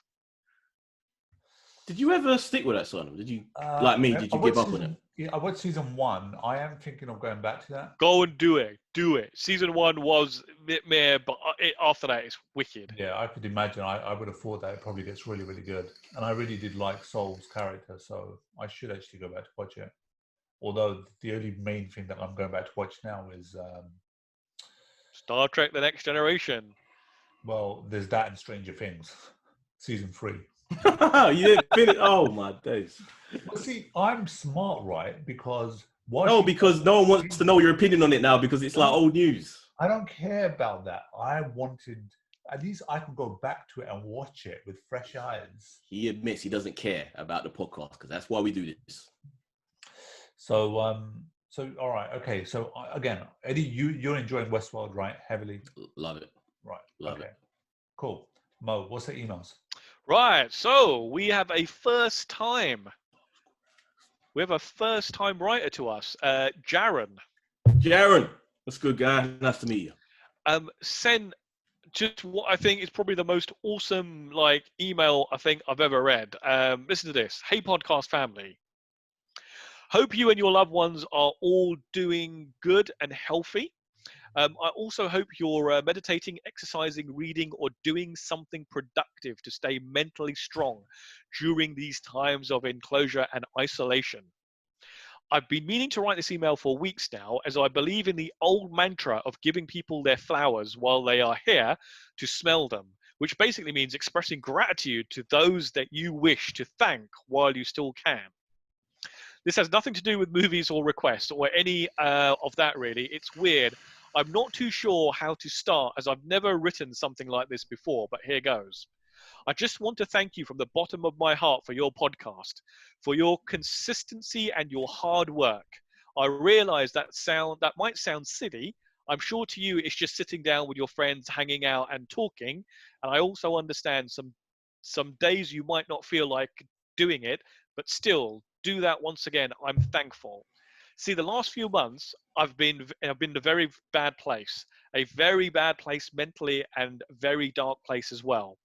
Did you ever stick with that, son? Did you, like me, did you give up on it? Yeah, I watched season 1. I am thinking of going back to that. Go and do it. Do it. Season 1 was a bit meh, but after that, it's wicked. Yeah, I could imagine. I would have thought that it probably gets really, really good. And I really did like Saul's character, so I should actually go back to watch it. Although the only main thing that I'm going back to watch now is, Star Trek The Next Generation. well, there's that and Stranger Things, season 3. You didn't finish. Oh my days. Well, see, I'm smart, right? Because because no one wants to know your opinion on it now because it's like old news. I don't care about that. I wanted, at least I can go back to it and watch it with fresh eyes. He admits he doesn't care about the podcast because that's why we do this. So, all right, okay. So again, Eddie, you're enjoying Westworld, right? Heavily. Love it. Right. Love okay. it. Cool. Mo, what's the emails? Right, so we have a first time. We have a first time writer to us, Jaron. Jaron, what's good, guy? Nice to meet you. Sent just what I think is probably the most awesome email I think I've ever read. Listen to this. Hey, podcast family. Hope you and your loved ones are all doing good and healthy. I also hope you're meditating, exercising, reading, or doing something productive to stay mentally strong during these times of enclosure and isolation. I've been meaning to write this email for weeks now, as I believe in the old mantra of giving people their flowers while they are here to smell them, which basically means expressing gratitude to those that you wish to thank while you still can. This has nothing to do with movies or requests or any of that, really. It's weird. I'm not too sure how to start, as I've never written something like this before, but here goes. I just want to thank you from the bottom of my heart for your podcast, for your consistency and your hard work. I realize that might sound silly. I'm sure to you it's just sitting down with your friends, hanging out and talking. And I also understand some days you might not feel like doing it, but still do that once again. I'm thankful. See, the last few months, I've been in a very bad place mentally, and very dark place as well.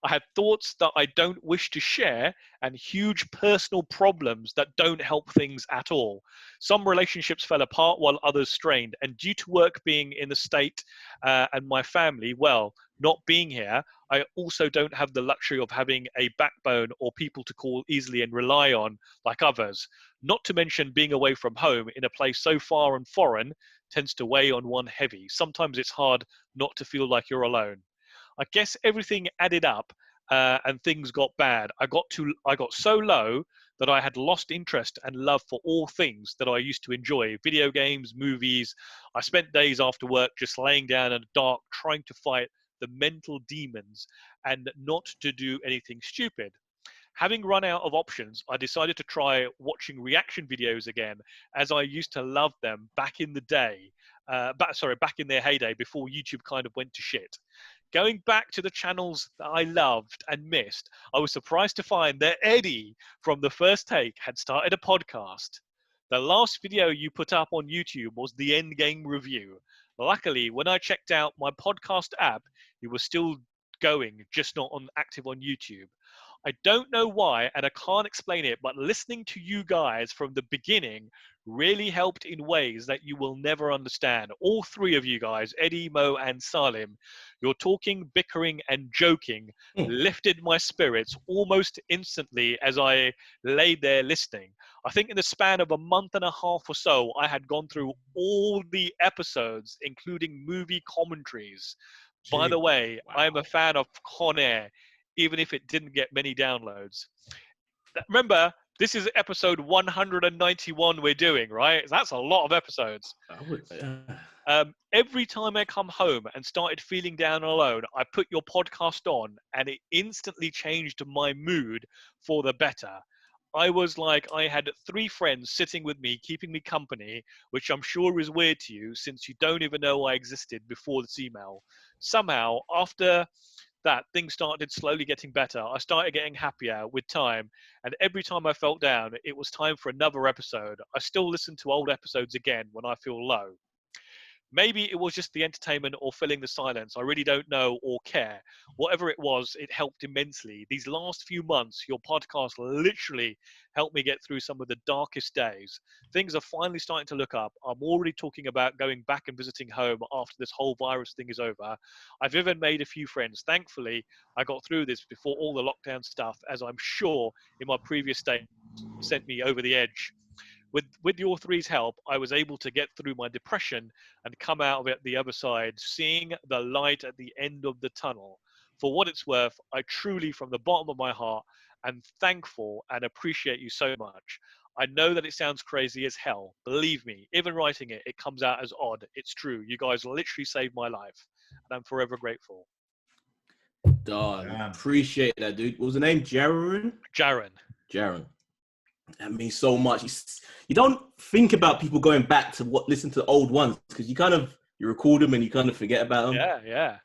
I had thoughts that I don't wish to share and huge personal problems that don't help things at all. Some relationships fell apart while others strained. And due to work being in the state and my family, well, not being here, I also don't have the luxury of having a backbone or people to call easily and rely on like others. Not to mention being away from home in a place so far and foreign tends to weigh on one heavy. Sometimes it's hard not to feel like you're alone. I guess everything added up and things got bad. I got so low that I had lost interest and love for all things that I used to enjoy. Video games, movies. I spent days after work just laying down in the dark trying to fight the mental demons and not to do anything stupid. Having run out of options, I decided to try watching reaction videos again, as I used to love them back in the day. Back in their heyday before YouTube kind of went to shit. Going back to the channels that I loved and missed, I was surprised to find that Eddie from The First Take had started a podcast. The last video you put up on YouTube was the Endgame review. Luckily, when I checked out my podcast app, it was still going, just not active on YouTube. I don't know why, and I can't explain it, but listening to you guys from the beginning really helped in ways that you will never understand. All three of you guys, Eddie, Mo, and Salim, your talking, bickering, and joking lifted my spirits almost instantly as I lay there listening. I think in the span of a month and a half or so, I had gone through all the episodes, including movie commentaries. By the way, wow. I'm a fan of Con Air, even if it didn't get many downloads. Remember, This is episode 191 we're doing, right? That's a lot of episodes. Every time I come home and started feeling down and alone, I put your podcast on and it instantly changed my mood for the better. I was like, I had 3 friends sitting with me, keeping me company, which I'm sure is weird to you since you don't even know I existed before this email. Somehow, after that, things started slowly getting better. I started getting happier with time, and every time I felt down, it was time for another episode. I still listen to old episodes again when I feel low. Maybe it was just the entertainment or filling the silence. I really don't know or care. Whatever it was, it helped immensely. These last few months, your podcast literally helped me get through some of the darkest days. Things are finally starting to look up. I'm already talking about going back and visiting home after this whole virus thing is over. I've even made a few friends. Thankfully, I got through this before all the lockdown stuff, as I'm sure in my previous state sent me over the edge. With your three's help, I was able to get through my depression and come out of it the other side, seeing the light at the end of the tunnel. For what it's worth, I truly, from the bottom of my heart, am thankful and appreciate you so much. I know that it sounds crazy as hell. Believe me, even writing it, it comes out as odd. It's true. You guys literally saved my life, and I'm forever grateful. Dog, appreciate that, dude. What was the name? Jaron? Jaron. That means so much. You don't think about people going back to listen to the old ones because you record them and you kind of forget about them. Yeah.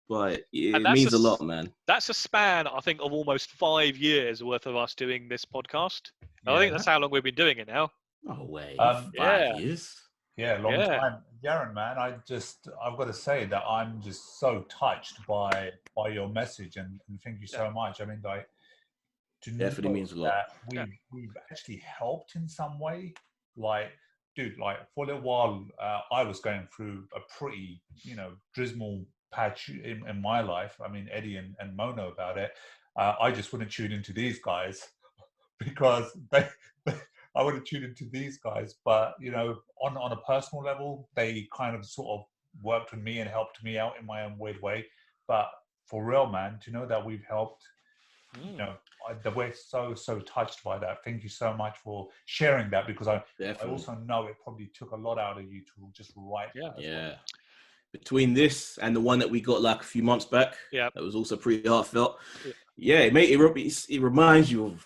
But it means a lot, man. That's a span, I think, of almost 5 years worth of us doing this podcast. I think that's how long we've been doing it now. No way. 5 years. Yeah, long time. Darren, man, I've got to say that I'm just so touched by your message and thank you so much. I mean, like, definitely means a lot. We've actually helped in some way. Like, dude, like for a little while, I was going through a pretty, dismal patch in my life. I mean, Eddie and Mo know about it. I just wouldn't tune into these guys because I would have tuned into these guys. But, on a personal level, they kind of sort of worked with me and helped me out in my own weird way. But for real, man, to know that we've helped, we're so touched by that. Thank you so much for sharing that because I also know it probably took a lot out of you to just write. Yeah. Between this and the one that we got like a few months back, that was also pretty heartfelt. It reminds you of.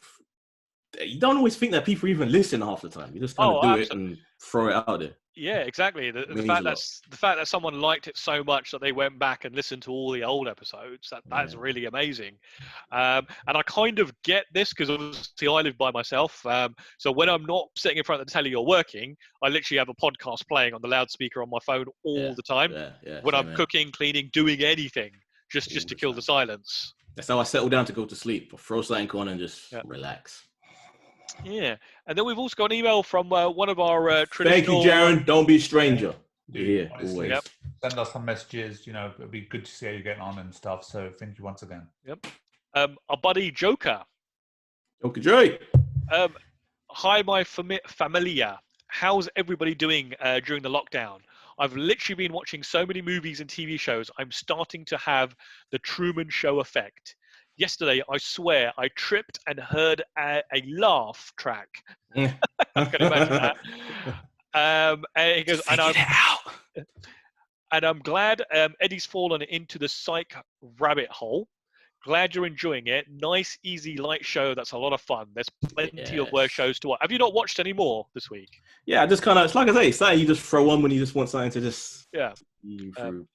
You don't always think that people even listen half the time. You just kind of do it and throw it out there. Yeah, exactly. The fact that someone liked it so much that they went back and listened to all the old episodes, that's really amazing. And I kind of get this because obviously I live by myself. So when I'm not sitting in front of the telly or working, I literally have a podcast playing on the loudspeaker on my phone all the time. When I'm cooking, cleaning, doing anything, just to kill the silence. That's how I settle down to go to sleep. I'll throw something on and just relax. Yeah, and then we've also got an email from one of our traditional... Thank you, Jaron. Don't be a stranger. You're here, always. Send us some messages. It'd be good to see how you're getting on and stuff. So thank you once again. Our buddy Joker. Joker Joy. Hi, my familia. How's everybody doing during the lockdown? I've literally been watching so many movies and TV shows. I'm starting to have the Truman Show effect. Yesterday, I swear, I tripped and heard a laugh track. I can imagine that. And he goes, and I'm glad Eddie's fallen into the psych rabbit hole. Glad you're enjoying it. Nice, easy, light show. That's a lot of fun. There's plenty of work shows to watch. Have you not watched any more this week? Yeah, just kind of, it's like I say, something you just throw on when you just want something to just through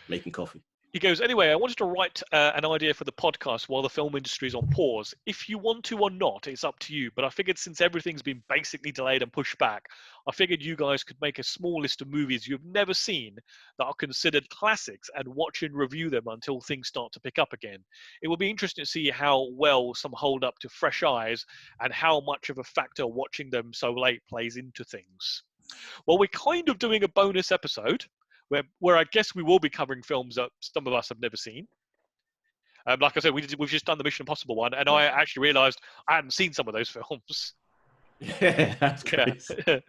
making coffee. He goes, anyway, I wanted to write an idea for the podcast while the film industry is on pause. If you want to or not, it's up to you. But I figured since everything's been basically delayed and pushed back, I figured you guys could make a small list of movies you've never seen that are considered classics and watch and review them until things start to pick up again. It will be interesting to see how well some hold up to fresh eyes and how much of a factor watching them so late plays into things. Well, we're kind of doing a bonus episode where I guess we will be covering films that some of us have never seen. Like I said, we've just done the Mission Impossible one, and I actually realised I hadn't seen some of those films. Yeah, that's crazy.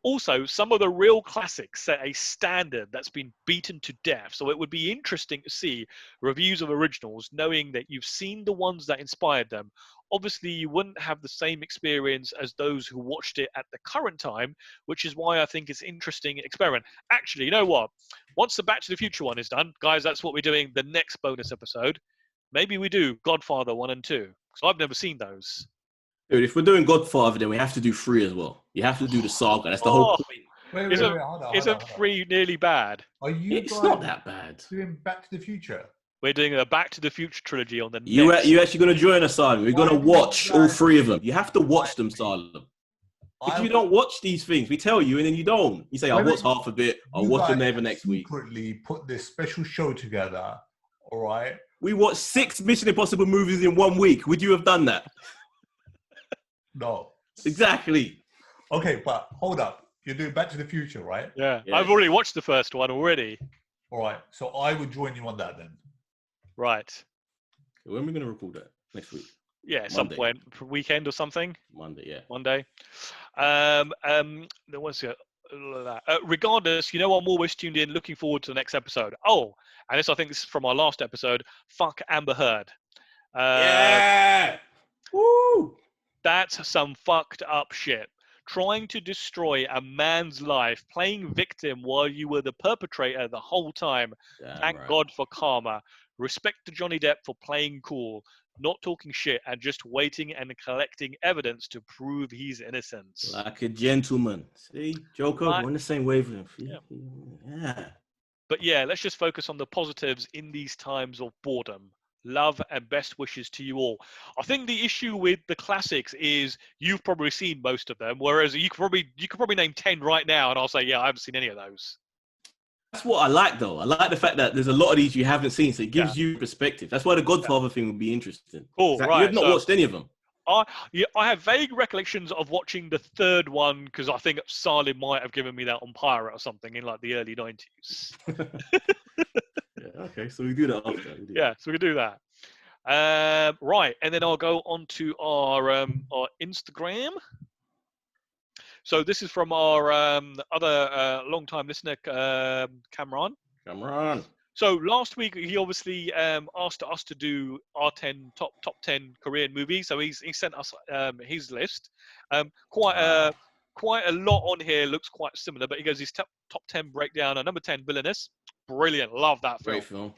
Also, some of the real classics set a standard that's been beaten to death. So it would be interesting to see reviews of originals, knowing that you've seen the ones that inspired them. Obviously, you wouldn't have the same experience as those who watched it at the current time, which is why I think it's an interesting experiment. Actually, you know what? Once the Back to the Future one is done, guys, that's what we're doing the next bonus episode. Maybe we do Godfather 1 and 2, because I've never seen those. Dude, if we're doing Godfather, then we have to do 3 as well. You have to do the saga. That's the whole point. Wait, hold on. Isn't 3 nearly bad? Are you It's guys not that bad. doing Back to the Future? We're doing a Back to the Future trilogy on the You next. actually going to join us, Simon? We're going to watch all 3 of them. You have to watch them, Simon. If you don't watch these things, we tell you, and then you don't. You say, I'll watch half of it. I'll watch them never next week. Secretly put this special show together, all right? We watched 6 Mission Impossible movies in 1 week. Would you have done that? No. Exactly. Okay, but hold up. You're doing Back to the Future, right? Yeah. I've already watched the first one already. All right. So I would join you on that then. Right. When are we going to record that? Next week? Yeah, some point. Weekend or something? Monday, yeah. Monday. What's it? Regardless, you know, I'm always tuned in, looking forward to the next episode. Oh, and this, I think this is from our last episode. Fuck Amber Heard. Yeah! Woo! That's some fucked up shit. Trying to destroy a man's life, playing victim while you were the perpetrator the whole time. Damn Thank right. God for karma. Respect to Johnny Depp for playing cool, not talking shit, and just waiting and collecting evidence to prove his innocence. Like a gentleman. See, Joker, we're on the same wavelength. Yeah. But yeah, let's just focus on the positives in these times of boredom. Love and best wishes to you all. I think the issue with the classics is you've probably seen most of them, whereas you could probably name 10 right now, and I'll say, yeah, I haven't seen any of those. That's what I like, though. I like the fact that there's a lot of these you haven't seen, so it gives you perspective. That's why the Godfather thing would be interesting. Cool, right. You've not watched any of them. I have vague recollections of watching the third one because I think Salim might have given me that on pirate or something in like the early 90s. Yeah, okay, so we do that after. Yeah, so we can do that. Right, and then I'll go on to our Instagram. So this is from our other long-time listener, Cameron. Cameron. So last week he obviously asked us to do our top 10 Korean movies. So he sent us his list. Quite a lot on here looks quite similar, but he goes his top 10 breakdown. Number 10, Villainous. Brilliant, love that film. Great film.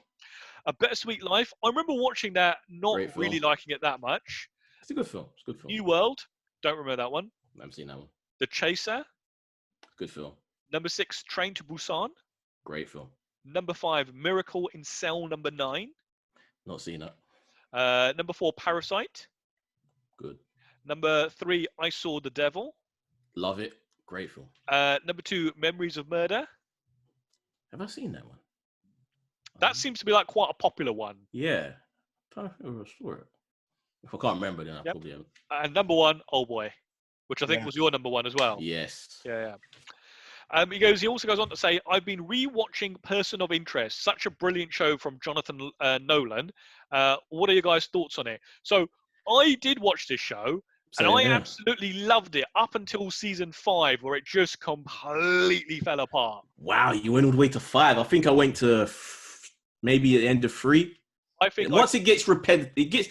A Bittersweet Life. I remember watching that, not really liking it that much. It's a good film. It's a good film. New World. Don't remember that one. I haven't seen that one. The Chaser. Good film. Number 6, Train to Busan. Great film. Number 5, Miracle in Cell Number 9. Not seen that. Number 4, Parasite. Good. Number 3, I Saw the Devil. Love it. Great film. Number 2, Memories of Murder. Have I seen that one? That seems to be like quite a popular one. Yeah. I'm trying to think of a story. If I can't remember, then I probably haven't. And number 1, Old Boy, which I think was your number 1 as well. Yes. Yeah. He also goes on to say, I've been re-watching Person of Interest, such a brilliant show from Jonathan Nolan. What are your guys' thoughts on it? So I did watch this show, and I absolutely loved it up until season 5, where it just completely fell apart. Wow, you went all the way to 5. I think I went to maybe at the end of 3. I think once it gets repetitive,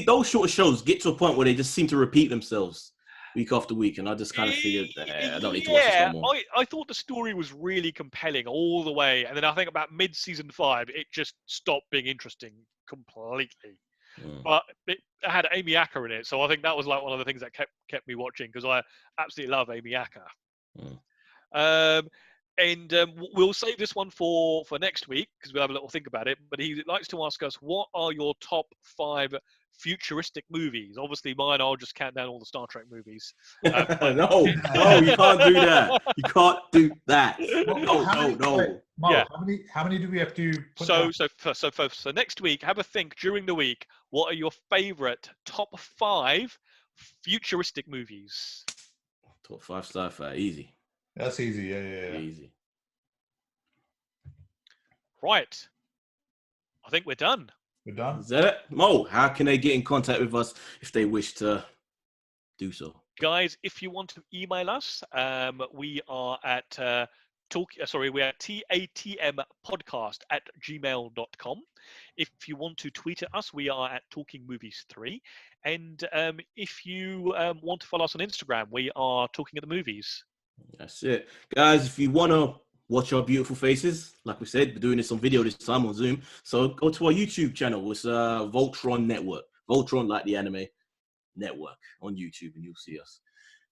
those short shows get to a point where they just seem to repeat themselves week after week, and I just kind of figured I don't need to watch this no more. I thought the story was really compelling all the way, and then I think about mid-season 5, it just stopped being interesting completely. But it had Amy Acker in it, so I think that was like one of the things that kept me watching, because I absolutely love Amy Acker. And we'll save this one for next week, because we'll have a little think about it. But he likes to ask us, what are your top 5 futuristic movies? Obviously, mine, I'll just count down all the Star Trek movies. No, you can't do that. You can't do that. No. Mark, how many do we have to put down? So next week, have a think during the week. What are your favorite top 5 futuristic movies? Top 5 sci-fi, easy. That's easy, yeah. Easy. Right. I think we're done. We're done. Is that it? Mo, how can they get in contact with us if they wish to do so? Guys, if you want to email us, we are at we are tatmpodcast@gmail.com. If you want to tweet at us, we are at talkingmovies3. And if you want to follow us on Instagram, we are talking at the movies. That's it. Guys, if you want to watch our beautiful faces, like we said, we're doing this on video this time on Zoom. So go to our YouTube channel. It's Voltron Network. Voltron, like the anime network on YouTube, and you'll see us.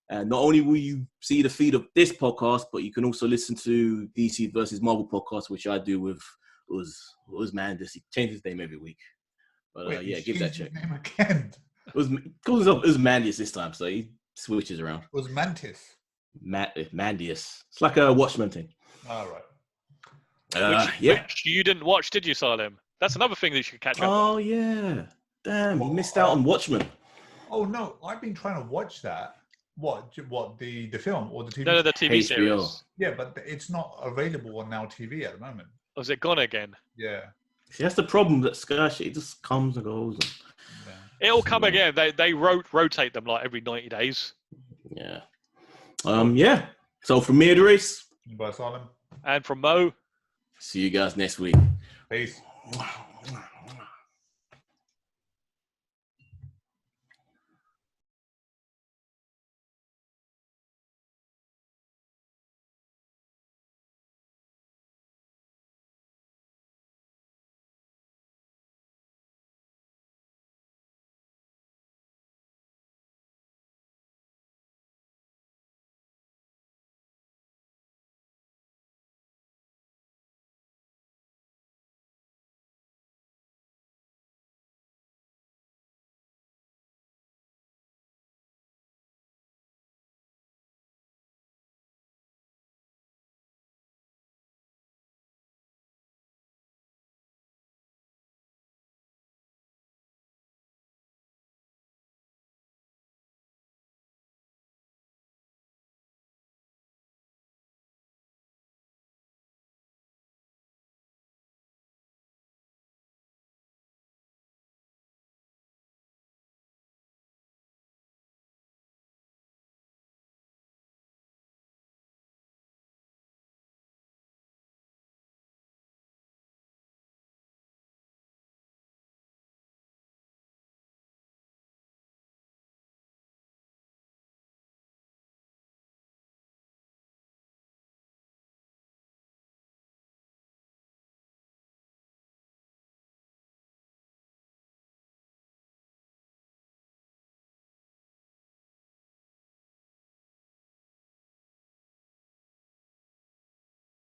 And not only will you see the feed of this podcast, but you can also listen to DC versus Marvel podcast, which I do with Mandis. He changes his name every week. But Wait, yeah, give that check. His name again. It was Mandius this time, so he switches around. It was Mantis. Mandius. It's like a Watchmen thing. All right. Which you didn't watch, did you, Salem? That's another thing that you should catch up on. Oh, yeah. Damn, you missed out on Watchmen. Oh, no. I've been trying to watch that. What, the film or the TV? No, the TV series. Yeah, but it's not available on Now TV at the moment. Oh, is it gone again? Yeah. See, that's the problem that Sky shit, it just comes and goes. It'll come again. They rotate them like every 90 days. Yeah. Yeah. So from me, Idris. Bye, Salem. And from Mo. See you guys next week. Peace. Wow.